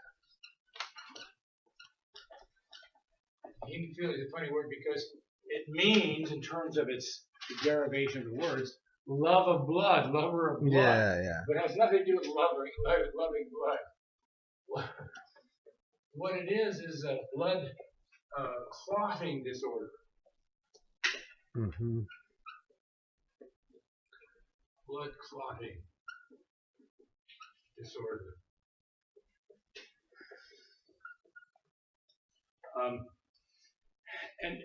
Hemophilia is a funny word because it means, in terms of its derivation of the words, love of blood, lover of blood. Yeah. But it has nothing to do with loving blood. What it is a blood clotting disorder. Mm-hmm. Blood clotting disorder. And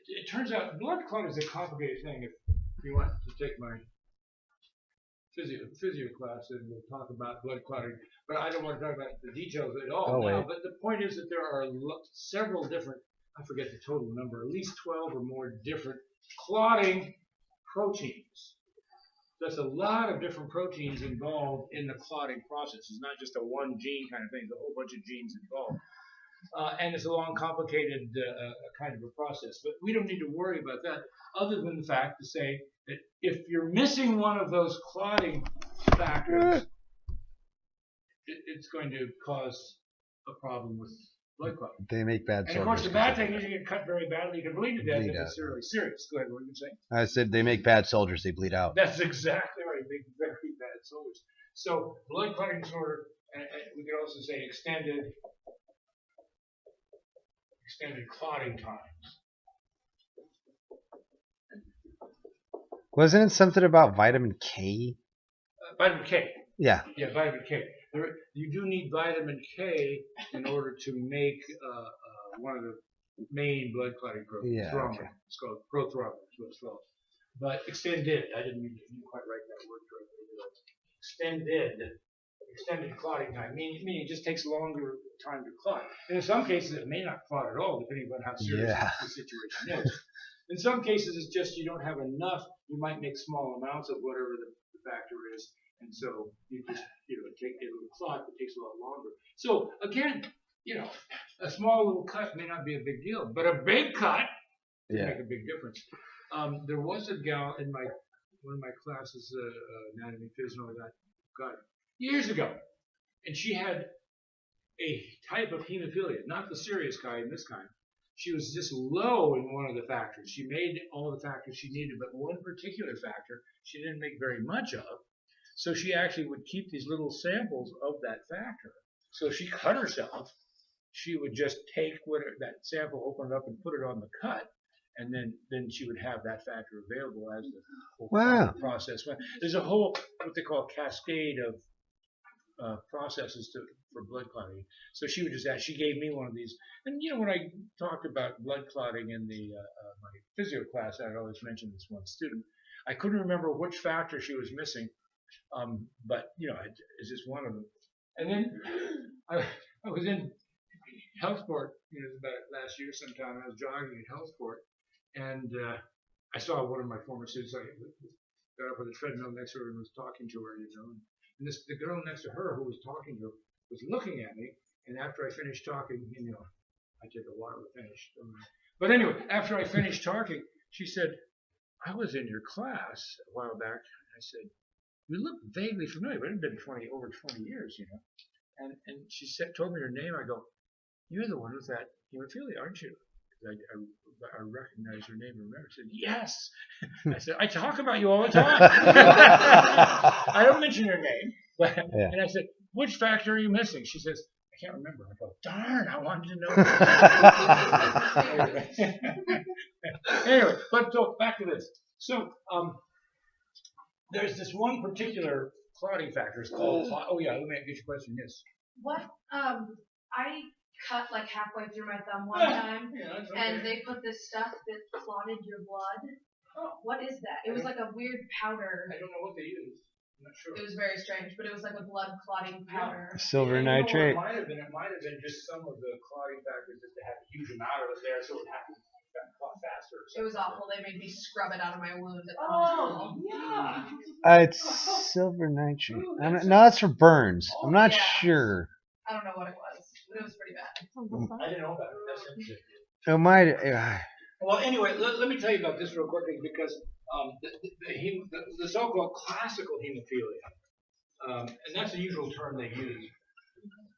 it turns out blood clot is a complicated thing. If you want to take my physio class, and we'll talk about blood clotting, but I don't want to talk about the details at all now. But the point is that there are several different, I forget the total number, at least 12 or more different clotting proteins. There's a lot of different proteins involved in the clotting process. It's not just a one gene kind of thing, there's a whole bunch of genes involved. And it's a long, complicated kind of a process. But we don't need to worry about that, other than the fact to say that if you're missing one of those clotting factors, it's going to cause a problem with blood clotting. They make bad soldiers. And of course, the bad thing is you get cut very badly, you can bleed to death if it's really serious. Go ahead, what were you saying? I said they make bad soldiers, they bleed out. That's exactly right. They make very bad soldiers. So blood clotting disorder, and we could also say extended extended clotting times. Wasn't it something about vitamin K? Vitamin K. Yeah. Yeah, vitamin K. You do need vitamin K in order to make one of the main blood clotting proteins, Yeah, thrombin. okay. It's called prothrombin, is what it's called. But extended, I didn't quite write that word correctly. Extended clotting time, meaning it just takes longer time to clot. And in some cases, it may not clot at all, depending on how serious the situation is. In some cases, it's just you don't have enough. You might make small amounts of whatever the factor is, and so you just it'll clot, but it takes a lot longer. So again, a small little cut may not be a big deal, but a big cut can make a big difference. There was a gal in one of my classes, anatomy, phys, and all that, God, years ago, and she had a type of hemophilia, not the serious kind, this kind. She was just low in one of the factors. She made all the factors she needed, but one particular factor she didn't make very much of. So she actually would keep these little samples of that factor. So if she cut herself, she would just take that sample, open it up, and put it on the cut, and then she would have that factor available as the whole process went. There's a whole what they call cascade of processes for blood clotting. So she would just ask. She gave me one of these, and when I talked about blood clotting in the my physio class, I'd always mention this one student. I couldn't remember which factor she was missing, but it's just one of them. And then I was in Healthport, about last year sometime. I was jogging in Healthport, and I saw one of my former students. I got up on the treadmill next to her and was talking to her, And the girl next to her who was talking to her was looking at me, and after I finished talking, I take a while to finish. But anyway, after I finished talking, she said, I was in your class a while back. And I said, you look vaguely familiar, but it had been over 20 years, And she told me her name. I go, you're the one with that hemophilia, aren't you? I recognized her name and remember. I said, yes. I said, I talk about you all the time. I don't mention your name. And I said, which factor are you missing? She says, I can't remember. I go, darn, I wanted to know. Anyway, but so back to this. So there's this one particular clotting factor. It's called, let me get your question. Yes. What, I cut like halfway through my thumb one time, and they put this stuff that clotted your blood. Oh. What is that? It was like a weird powder. I don't know what they use. I'm not sure. It was very strange, but it was like a blood clotting powder. Silver nitrate. It might have been just some of the clotting factors that they had a huge amount of it there, so it happened to clot faster. It was awful. They made me scrub it out of my wound. It's silver nitrate. No, that's for burns. I'm not sure. I don't know what it was, but it was pretty bad. I didn't know about it. That's interesting. It might. Well, anyway, let me tell you about this real quickly because the so-called classical hemophilia, and that's the usual term they use.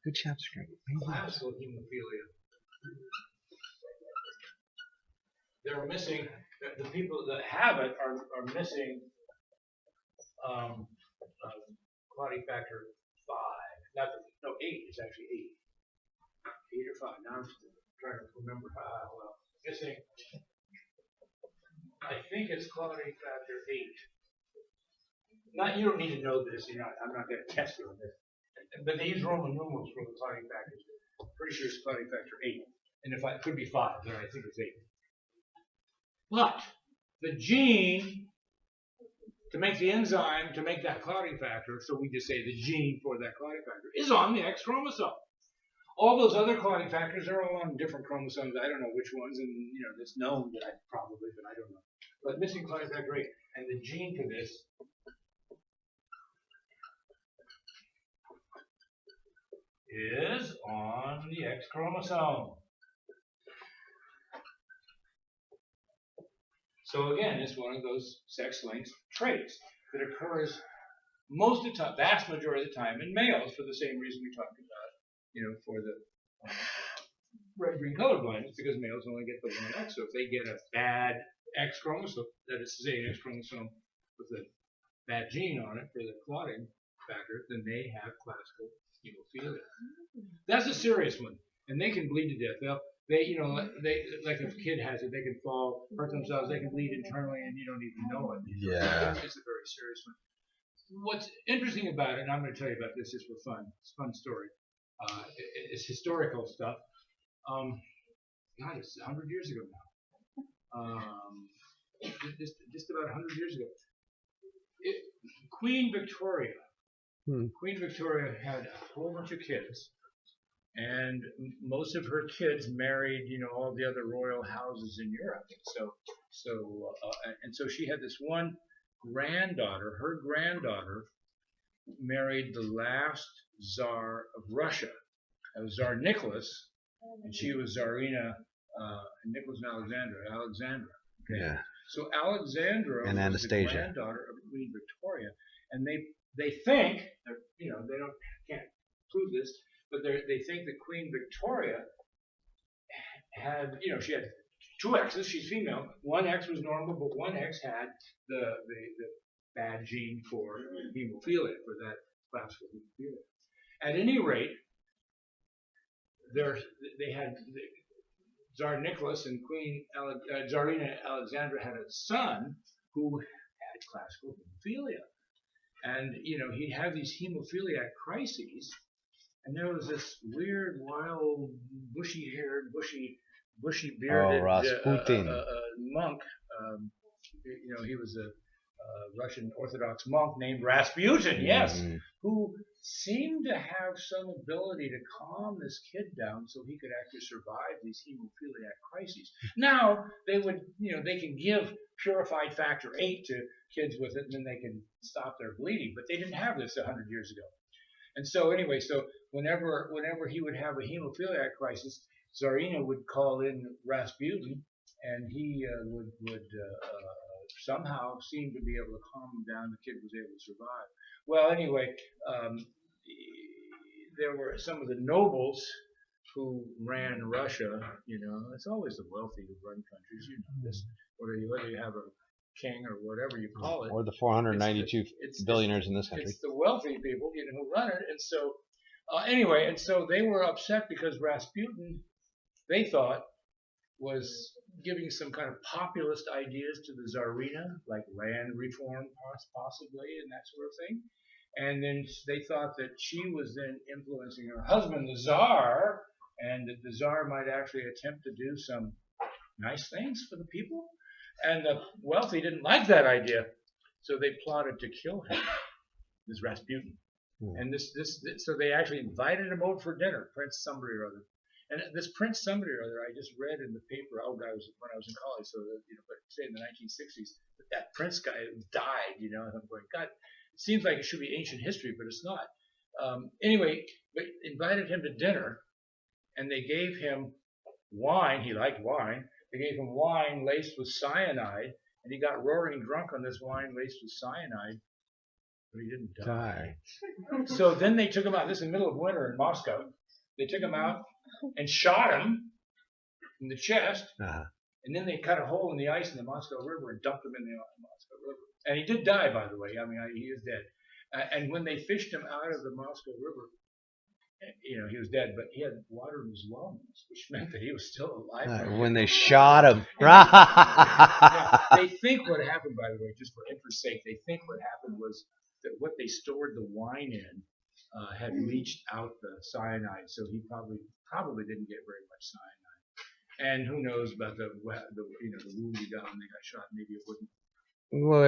Good job, Screen. Classical hemophilia. They're missing. The people that have it are missing clotting factor 5. No, 8. It's actually 8. 8 or 5. Now I'm trying to remember how well. Missing. I think it's clotting factor 8. You don't need to know this. I'm not going to test you on this. But they use Roman numerals for the clotting factors. I'm pretty sure it's clotting factor 8. And if it could be 5, then I think it's 8. But the gene to make the enzyme to make that clotting factor, so we just say the gene for that clotting factor, is on the X chromosome. All those other clotting factors are all on different chromosomes. I don't know which ones, and it's known that but I don't know. But missing clotting factor 8, and the gene for this is on the X chromosome. So again, it's one of those sex-linked traits that occurs most of the time, vast majority of the time in males for the same reason we talked about, for the red-green color blindness, because males only get the one X. So if they get a bad X chromosome, that is to say an X chromosome with a bad gene on it for the clotting factor, then they have classical hemophilia. That's a serious one, and they can bleed to death. they like if a kid has it, they can fall, hurt themselves, they can bleed internally, and you don't even know it. Yeah. It's a very serious one. What's interesting about it, and I'm going to tell you about this just for fun. It's a fun story. It's historical stuff. God, it's 100 years ago now. Just about 100 years ago. Queen Victoria. Queen Victoria had a whole bunch of kids, and most of her kids married, all the other royal houses in Europe. So she had this one granddaughter. Her granddaughter married the last Tsar of Russia. That was Tsar Nicholas, and she was Tsarina Nicholas and Alexandra. Okay? Yeah. So Alexandra And was the Anastasia. granddaughter of Queen Victoria, and they think, they can't prove this, but they think that Queen Victoria had, she had two X's. She's female. One X was normal, but one X had the bad gene for hemophilia, for that classical hemophilia. At any rate, they had Tsar Nicholas and Queen Tsarina Alexandra had a son who had classical hemophilia. And, he'd have these hemophiliac crises, and there was this weird, wild, bushy-haired, bushy-bearded Rasputin. monk. He was a Russian Orthodox monk named Rasputin, yes, who seemed to have some ability to calm this kid down so he could actually survive these hemophiliac crises. Now, they can give purified factor 8 to kids with it, and then they can stop their bleeding, but they didn't have this 100 years ago. And so anyway, whenever he would have a hemophiliac crisis, Tsarina would call in Rasputin, and he would somehow seem to be able to calm him down. The kid was able to survive. Well, anyway, there were some of the nobles who ran Russia. It's always the wealthy who run countries. This, whether you have a king or whatever you call it, or the 492 billionaires in this country. It's the wealthy people, who run it. And so, anyway, they were upset because Rasputin, they thought, was giving some kind of populist ideas to the Tsarina, like land reform possibly and that sort of thing. And then they thought that she was then influencing her husband, the Tsar, and that the Tsar might actually attempt to do some nice things for the people. And the wealthy didn't like that idea, so they plotted to kill him, this Rasputin. And so they actually invited him over for dinner, Prince somebody or other. And this Prince somebody or other, I just read in the paper. When I was in college, so but say in the 1960s, that Prince guy died. And I'm going, God, it seems like it should be ancient history, but it's not. Anyway, they invited him to dinner, and they gave him wine. He liked wine. They gave him wine laced with cyanide, and he got roaring drunk on this wine laced with cyanide, but he didn't die. So then they took him out. This is in the middle of winter in Moscow. They took him out and shot him in the chest, and then they cut a hole in the ice in the Moscow River and dumped him in the Moscow River. And he did die, by the way. He is dead. And when they fished him out of the Moscow River, he was dead, but he had water in his lungs, which meant that he was still alive. When they shot him. They think what happened, by the way, just for interest's sake, they think what happened was that what they stored the wine in had leached out the cyanide, so he probably didn't get very much cyanide. And who knows about the wound he got when they got shot? Maybe it wouldn't. Well,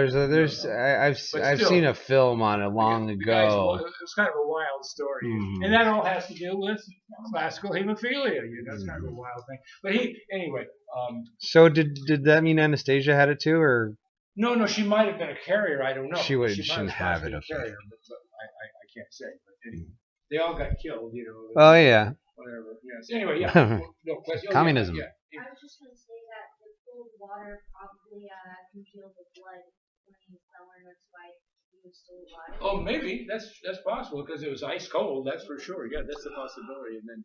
I've seen a film on it long ago. It's kind of a wild story, and that all has to do with classical hemophilia. It's kind of a wild thing. But anyway. So did that mean Anastasia had it too, or? No, she might have been a carrier. I don't know. She shouldn't have it. Okay. Carrier, but I can't say. But anyway, they all got killed. Oh yeah. Whatever. Yes. Anyway, yeah. No question. Communism. Yeah. I was just going to say that the cold water probably congealed the blood when someone was why he was still alive. Oh, maybe that's possible because it was ice cold. That's for sure. Yeah, that's a possibility. And then,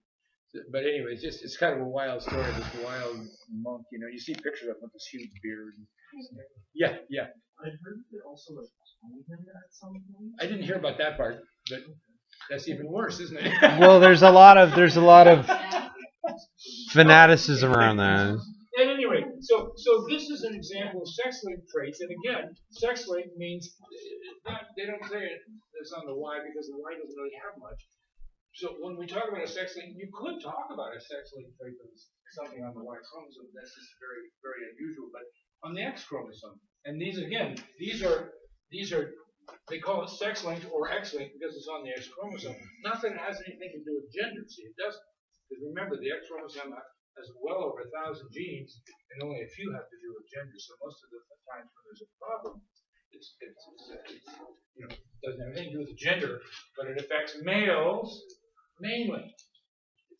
but anyway, it's kind of a wild story. This wild monk. You see pictures of him with this huge beard. Yeah. I heard that also hung him at some point. I didn't hear about that part, but that's even worse, isn't it? Well, there's a lot of fanaticism around that. At any rate, so this is an example of sex-linked traits, and again, sex-linked means they don't say this on the Y because the Y doesn't really have much. So when we talk about a sex-linked, you could talk about a sex-linked trait that's something on the Y chromosome. That's just very, very unusual. But on the X chromosome, and these again, these are they call it sex-linked or X-linked because it's on the X chromosome. Nothing has anything to do with gender. See, it doesn't. Because remember, the X chromosome has well over 1,000 genes, and only a few have to do with gender. So most of the times when there's a problem, it's doesn't have anything to do with gender, but it affects males mainly. It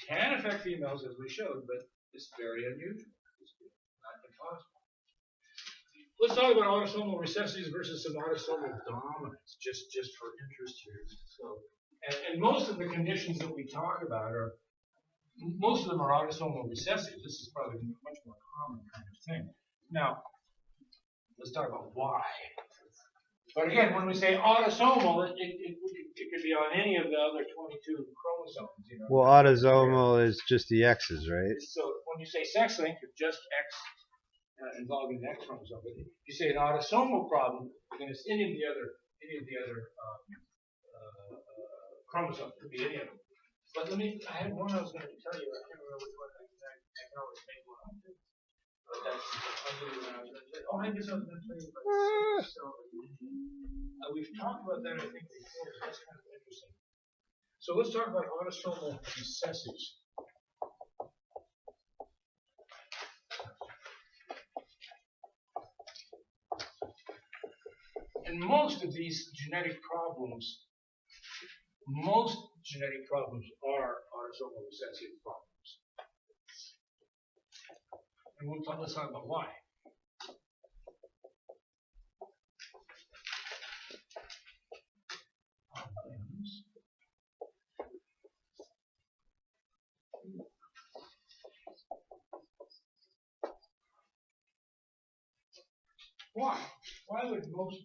can affect females, as we showed, but it's very unusual. It's not impossible. Let's talk about autosomal recessives versus some autosomal dominance, just for interest here. So, and most of the conditions that we talk about most of them are autosomal recessive. This is probably a much more common kind of thing. Now, let's talk about why. But again, when we say autosomal, it could be on any of the other 22 chromosomes. Well, autosomal is just the X's, right? So when you say sex-linked, it's just X involving the X chromosome. But if you say an autosomal problem, then it's any of the other chromosomes. It could be any of them. But I had one I was going to tell you. I can't remember which one. I can always make one up too. But that's ugly when I was going to tell you. Oh, I guess I was going to tell you about so we've talked about that, I think, before. So that's kind of interesting. So let's talk about autosomal recessives. And most of these genetic problems are autosomal recessive problems. And let's talk about why. Why? Why would most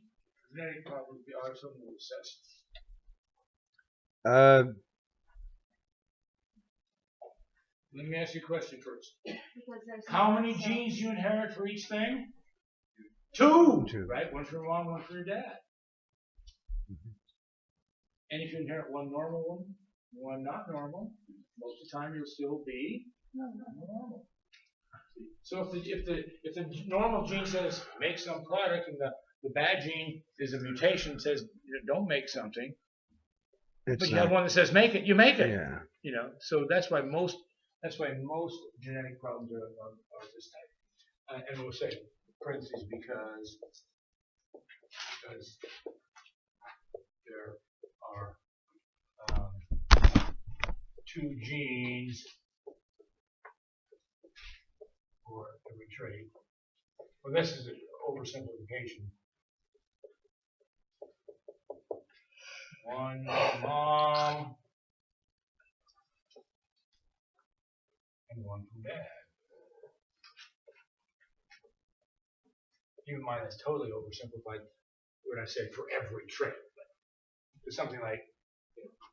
genetic problems be autosomal recessive? Let me ask you a question first. How many genes do you inherit for each thing? Two. Right? One from your mom, one from your dad. And if you inherit one normal one, one not normal, most of the time you'll still be normal. So if the normal gene says make some product, and the bad gene is a mutation that says don't make something, but you have one that says make it, you make it. Yeah. So that's why most genetic problems are this type. And we'll say parentheses because there are two genes for every trait. Well, this is an oversimplification. One from mom and one from dad. Keep in mind that's totally oversimplified when I say for every trait. It's something like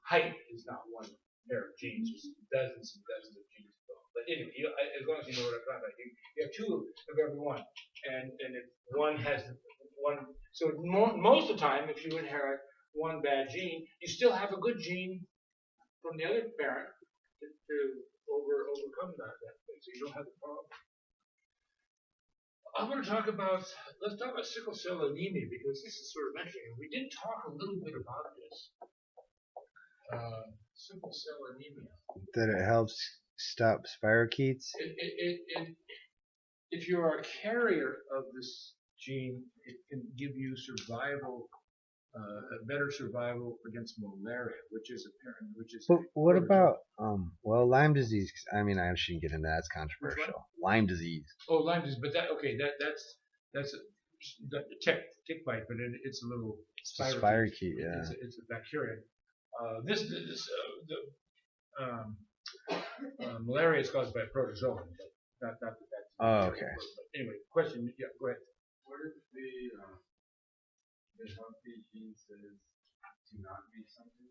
height is not one pair of genes. There's dozens and dozens of genes involved. But anyway, as long as you know what I'm talking about, you have two of every one, and if one has one. So most of the time, if you inherit one bad gene, you still have a good gene from the other parent to overcome that thing. So you don't have the problem. I want to let's talk about sickle cell anemia, because this is sort of interesting. We did talk a little bit about this. Sickle cell anemia. That it helps stop spirochetes? If you are a carrier of this gene, it can give you a better survival against malaria, which is apparent. But what about Lyme disease? I mean, I shouldn't get into that. It's controversial. Lyme disease. Oh, Lyme disease, but that's a tick bite, but it's a little spirochete. Yeah, it's a bacteria. Malaria is caused by protozoan. Not that. Oh, okay. But anyway, question. Yeah, go ahead. What if the healthy gene says to not make something?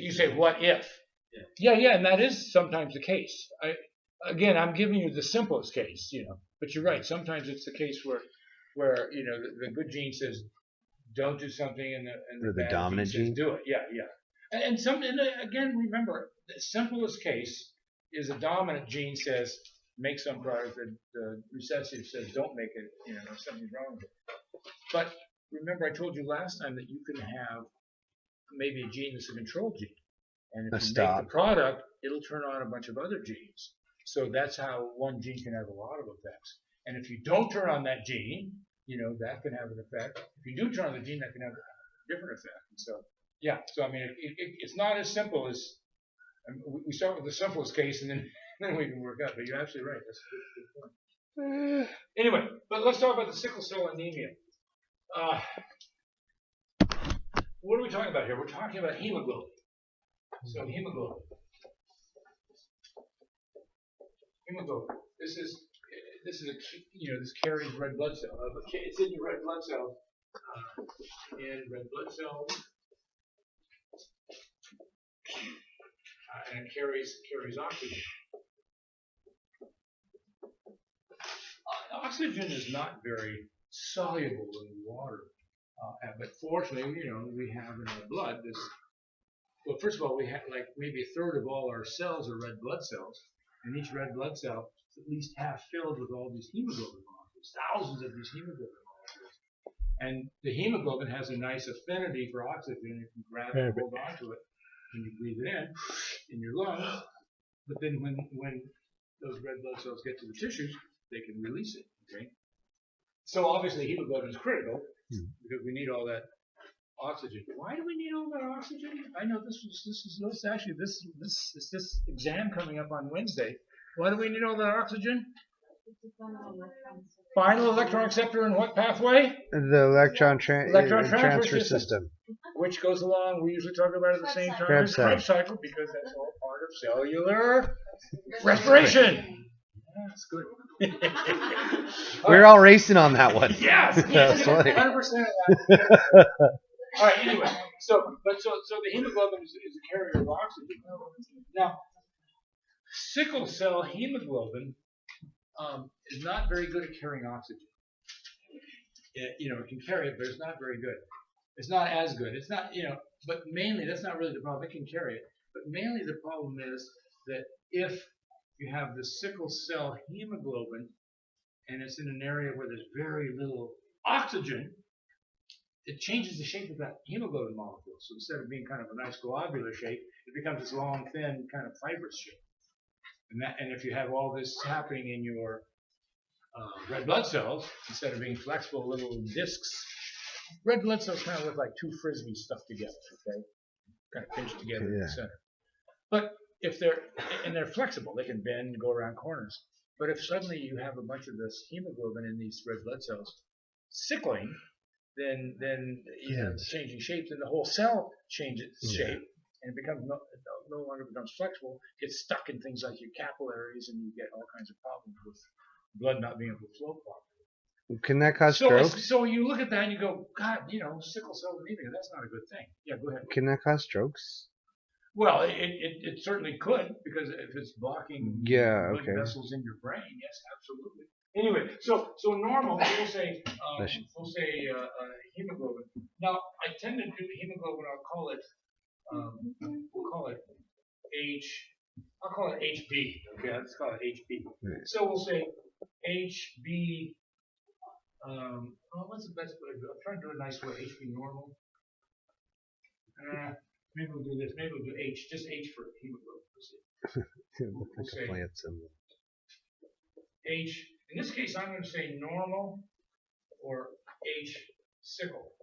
You say what if? Yeah, and that is sometimes the case. I'm giving you the simplest case, but you're right. Sometimes it's the case where the good gene says don't do something, and the the bad dominant gene says gene? do it. Yeah. And again, remember, the simplest case is a dominant gene says make some product, the recessive says don't make it. Something's wrong with it. But remember, I told you last time that you can have maybe a gene that's a control gene. And if you make the product, it'll turn on a bunch of other genes. So that's how one gene can have a lot of effects. And if you don't turn on that gene, that can have an effect. If you do turn on the gene, that can have a different effect. And so, yeah. So I mean, it's not as simple as we start with the simplest case, and then we can work out. But you're absolutely right. That's a good point. Anyway, but let's talk about the sickle cell anemia. What are we talking about here? We're talking about hemoglobin. So hemoglobin. This is this carries red blood cell. It's in your red blood cells. And red blood cells, and it carries oxygen. Oxygen is not very soluble in water, but fortunately, we have in our blood this. Well, first of all, we have like maybe a third of all our cells are red blood cells, and each red blood cell is at least half filled with all these hemoglobin molecules, thousands of these hemoglobin molecules. And the hemoglobin has a nice affinity for oxygen. You can grab it and hold on to it when you breathe it in your lungs. But then when those red blood cells get to the tissues, they can release it. Okay. So obviously hemoglobin is critical because we need all that oxygen. Why do we need all that oxygen? I know this exam coming up on Wednesday. Why do we need all that oxygen? Final electron acceptor in what pathway? The electron transfer system. Which goes along, we usually talk about it at the same time Krebs as Krebs cycle because that's all part of cellular respiration. That's good. We're all racing on that one. Yes, 100% of that. All right. Anyway, so the hemoglobin is a carrier of oxygen. Now, sickle cell hemoglobin is not very good at carrying oxygen. It can carry it, but it's not very good. It's not as good. It's not, but mainly that's not really the problem. It can carry it, but mainly the problem is that if you have the sickle cell hemoglobin and it's in an area where there's very little oxygen, it changes the shape of that hemoglobin molecule. So instead of being kind of a nice globular shape, it becomes this long, thin, kind of fibrous shape. And if you have all this happening in your red blood cells, instead of being flexible little discs, red blood cells kind of look like two frisbees stuck together, okay? Kind of pinched together in the center. But if they're flexible, they can bend and go around corners. But if suddenly you have a bunch of this hemoglobin in these red blood cells sickling, then you have changing shapes, and the whole cell changes shape, and it becomes no longer becomes flexible. Gets stuck in things like your capillaries, and you get all kinds of problems with blood not being able to flow properly. Can that cause strokes? So you look at that and you go, God, sickle cell anemia, that's not a good thing. Yeah, go ahead. Can that cause strokes? Well, it certainly could, because if it's blocking blood vessels in your brain, yes, absolutely. Anyway, so normal, we'll say hemoglobin. Now, I tend to do hemoglobin. We'll call it HB. Okay, let's call it HB. Right. So we'll say HB. What's the best way to do it? I'm trying to do it a nice way. HB normal. Maybe we'll do this. Maybe we'll do H. Just H for hemoglobin. We'll say H. In this case, I'm going to say normal or H sickle.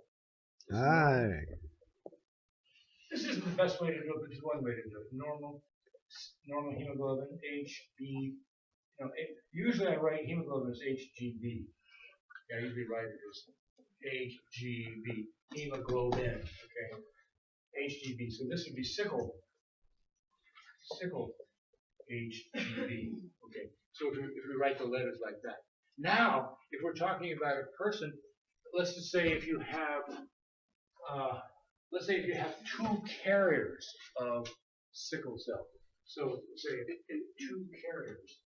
This isn't the best way to do it, but it's one way to do it. Normal hemoglobin, HB. Usually I write hemoglobin as HGB. I usually write it as HGB, hemoglobin. Okay. HGB. So this would be sickle HGB. Okay. So if we write the letters like that. Now, if we're talking about a person, let's just say if you have two carriers of sickle cell. So say if two carriers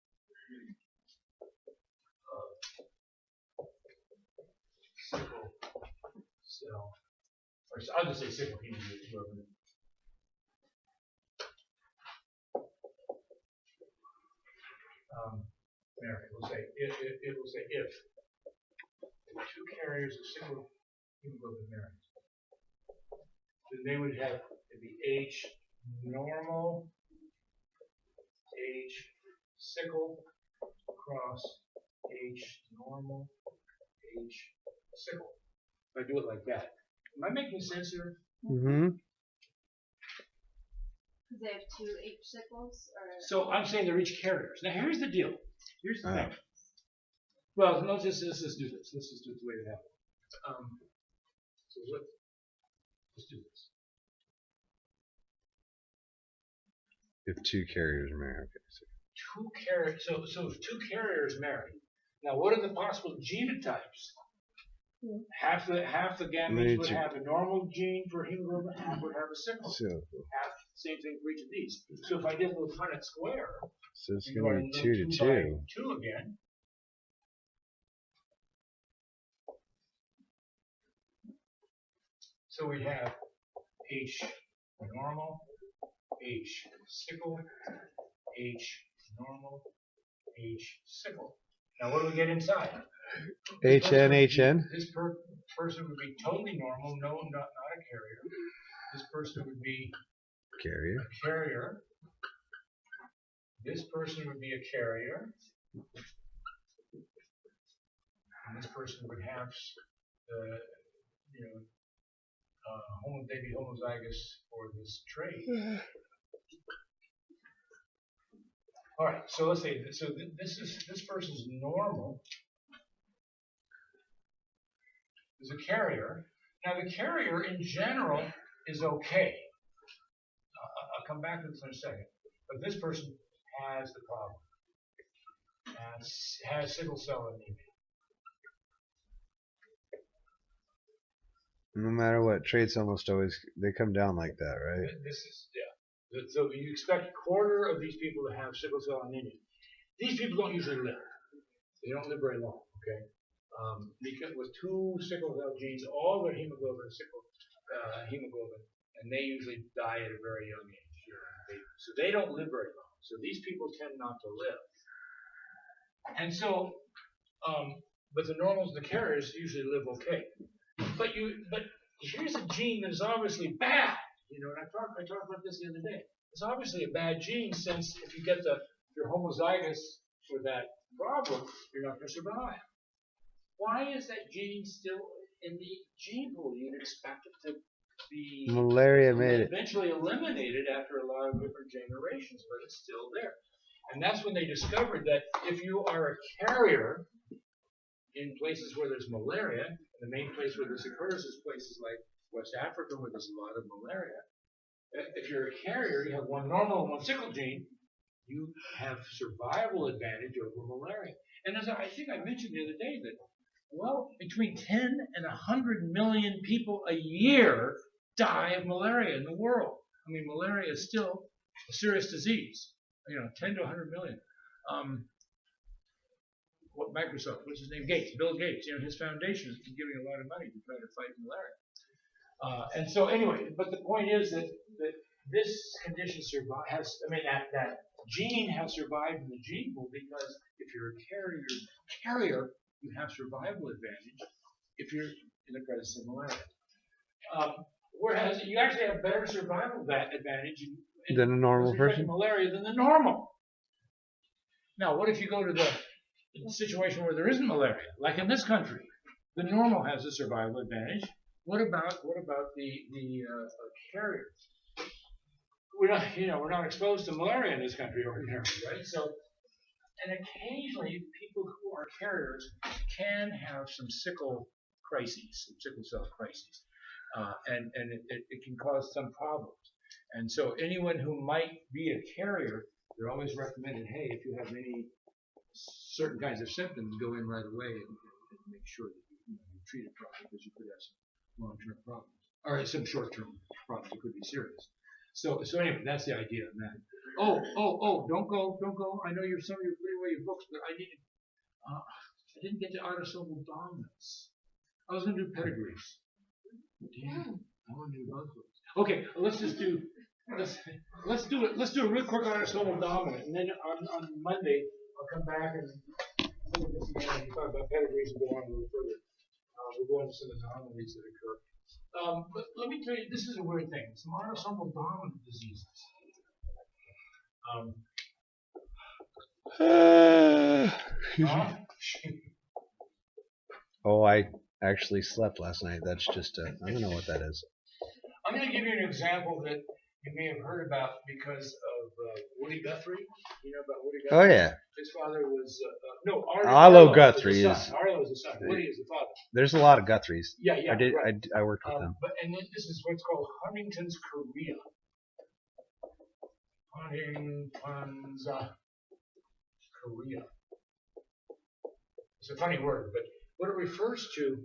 of sickle cell, or I'll just say sickle hemoglobin. Mary, we'll say it will say if two carriers of sickle hemoglobin married, then they would have it'd be H normal, H sickle cross H normal, H sickle. If I do it like that, am I making sense here? Mm-hmm. Because they have two H sickles, or So I'm saying they're each carriers. Now here's the deal. Here's the thing. Well, let's just do this. Let's just do it the way it happened. So let's do this. If two carriers are married, okay. So Two carriers. So if two carriers marry. Now, what are the possible genotypes? Half the gametes would have a normal gene for hemoglobin, half would have a sickle. Half same thing for each of these. So if I did a little Punnett square, so it's going to be 2 to 2. 2 again. So we have H normal, H sickle, H normal, H sickle. Now what do we get inside? HN. This person would be totally normal, no, not a carrier. This person would be Carrier. a carrier. This person would be a carrier. And this person would have they'd be homozygous for this trait. All right, so let's say this person's normal is a carrier. Now the carrier in general is okay. I'll come back to this in a second. But this person has the problem. Has sickle cell anemia. No matter what, traits almost always they come down like that, right? This is So you expect a quarter of these people to have sickle cell anemia. These people don't usually live. They don't live very long. Okay. Because with two sickle cell genes, all their hemoglobin is hemoglobin, and they usually die at a very young age. So they don't live very long. So these people tend not to live. And so, but the normals, the carriers, usually live okay. But here's a gene that is obviously bad. And I talked about this the other day. It's obviously a bad gene, since if you get you're homozygous for that problem, you're not going to survive. Why is that gene still in the gene pool? You'd expect it to be malaria made it. Eventually eliminated after a lot of different generations, but it's still there. And that's when they discovered that if you are a carrier in places where there's malaria, and the main place where this occurs is places like West Africa, where there's a lot of malaria. If you're a carrier, you have one normal and one sickle gene, you have survival advantage over malaria. And as I think I mentioned the other day, that between 10 and 100 million people a year die of malaria in the world. I mean, malaria is still a serious disease. 10 to 100 million. What Microsoft, what's his name? Bill Gates. His foundation has been giving a lot of money to try to fight malaria. And so anyway, but the point is that this condition that gene has survived in the gene pool, because if you're a carrier, you have survival advantage if you're in the presence of malaria. Whereas you actually have better survival advantage than a normal person. Malaria than the normal. Now, what if you go to the situation where there isn't malaria, like in this country? The normal has a survival advantage. What about the carriers? We're not exposed to malaria in this country ordinarily, right? So, and occasionally people who are carriers can have some sickle cell crises, and it can cause some problems. And so anyone who might be a carrier, they're always recommended, hey, if you have any certain kinds of symptoms, go in right away and make sure that you treat it properly, because you could have some long-term problems, or some short-term problems that could be serious. So anyway, that's the idea of that. Oh, don't go. I know some of you putting away your books, but I didn't get to autosomal dominance. I was going to do pedigrees. Damn, I want to do both books. Okay, well, let's do it. Let's do a real quick autosomal dominant, and then on Monday I'll come back and look at this again and talk about pedigrees and go on a little further. We'll go into some anomalies that occur. But let me tell you, this is a weird thing. Some autosomal dominant diseases. Oh, I actually slept last night. That's just I don't know what that is. I'm going to give you an example that you may have heard about because of Woody Guthrie. You know about Woody Guthrie? Oh yeah. His father was Arlo Guthrie is. Arlo is the son. Woody is the father. There's a lot of Guthries. Yeah. Right. I worked with them. And then this is what's called Huntington's chorea. Huntington's chorea. It's a funny word, but what it refers to,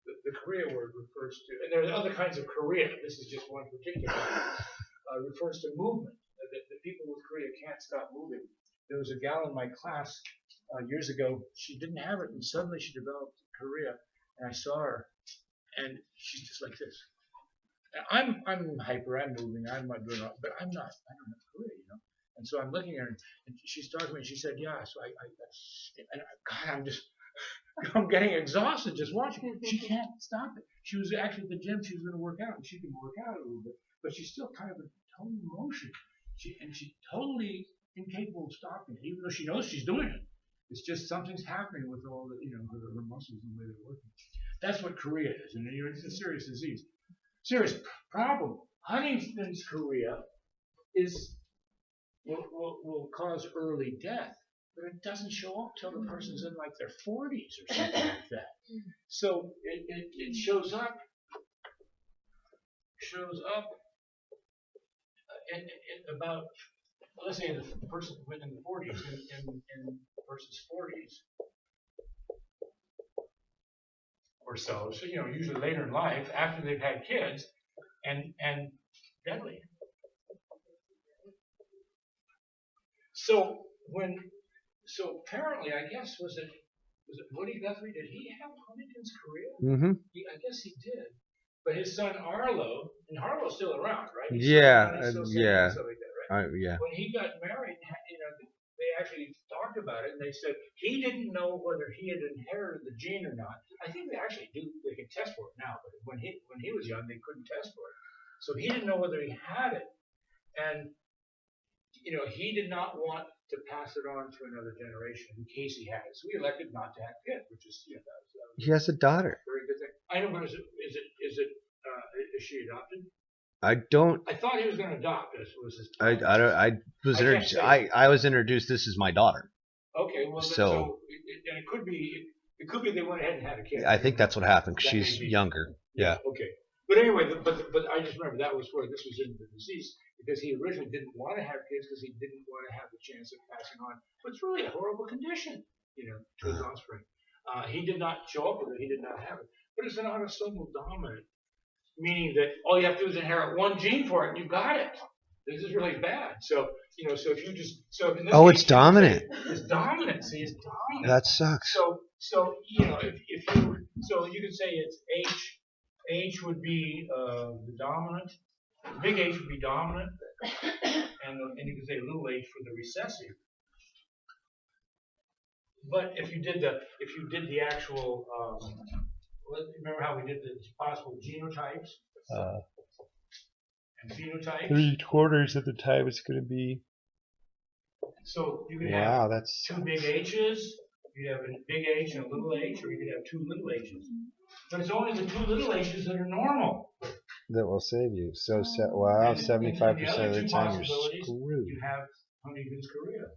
the chorea word refers to, and there are other kinds of chorea. This is just one particular one. Refers to movement. The people with chorea can't stop moving. There was a gal in my class years ago. She didn't have it, and suddenly she developed chorea. And I saw her, and she's just like this. I'm hyper. I'm moving. I'm not doing it, but I'm not. I don't have chorea, you know. And so I'm looking at her, and she's talking to me. And she said, "Yeah." So God, I'm getting exhausted just watching it. She can't stop it. She was actually at the gym. She was going to work out, and she can work out a little bit, but she's still kind of in total motion. She's totally incapable of stopping it, even though she knows she's doing it. It's just something's happening with all the, her muscles and the way they're working. That's what chorea is, and it's a serious disease. Serious problem. Huntington's chorea will cause early death, but it doesn't show up till the person's in like their 40s or something like that. So it shows up in about, let's say, the person within the 40s, in the person's 40s or so. So usually later in life, after they've had kids, and deadly. So apparently, I guess was it Woody Guthrie? Did he have Huntington's chorea? Mm-hmm. I guess he did. But his son Arlo, and Arlo's still around, right? Yeah. Stuff like that, right? Yeah. When he got married, they actually talked about it, and they said he didn't know whether he had inherited the gene or not. I think they actually do. They can test for it now, but when he was young, they couldn't test for it. So he didn't know whether he had it, and he did not want to pass it on to another generation in case he had it. So he elected not to have kids, which is he has a daughter. Very good thing. I know, but is she adopted? I don't. I thought he was going to adopt. This was his. I was introduced. This is my daughter. Okay, well, so it could be they went ahead and had a kid. I think that's what happened. Cause she's younger. Yeah. Okay. But anyway, but I just remember that was where this was in the disease, because he originally didn't want to have kids because he didn't want to have the chance of passing on what's really a horrible condition, to his offspring. He did not show up with it. He did not have it. But it's an autosomal dominant, meaning that all you have to do is inherit one gene for it, and you got it. This is really bad. So if you just it's dominant. It's dominant. See, it's dominant. That sucks. So if you could say it's H. H would be the dominant. Big H would be dominant, and you could say little h for the recessive. But if you did the actual, remember how we did the possible genotypes and phenotypes? 3/4 of the time it's going to be. So you could have that's two big H's. You could have a big H and a little h, or you could have two little h's. But it's only the two little h's that are normal. That will save you. So, 75% of the time you're screwed. You have Huntington's chorea.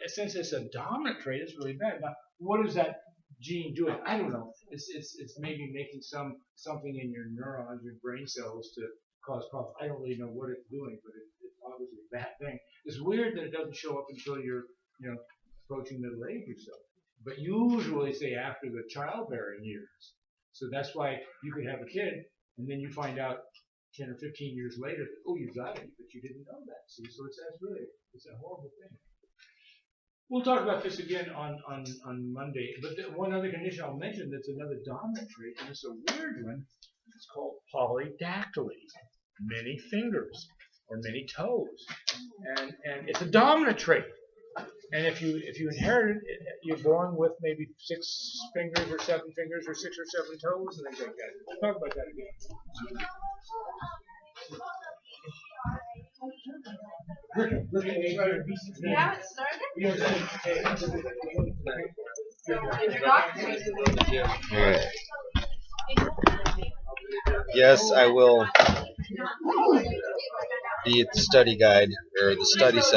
Since it's a dominant trait, it's really bad. Now, what is that gene doing? I don't know. It's maybe making something in your neurons, your brain cells, to cause problems. I don't really know what it's doing, but it's obviously a bad thing. It's weird that it doesn't show up until you're approaching middle age or so. but usually say after the childbearing years. So that's why you could have a kid, and then you find out 10 or 15 years later, oh, you got it, but you didn't know that. See, so it's a horrible thing. We'll talk about this again on Monday. But one other condition I'll mention that's another dominant trait, and it's a weird one. It's called polydactyly, many fingers or many toes, and it's a dominant trait. And if you inherit it, you're born with maybe 6 fingers or 7 fingers or 6 or 7 toes and things like that. We'll talk about that again. You haven't started? Alright. Yes, I will be at the study guide, or the study session.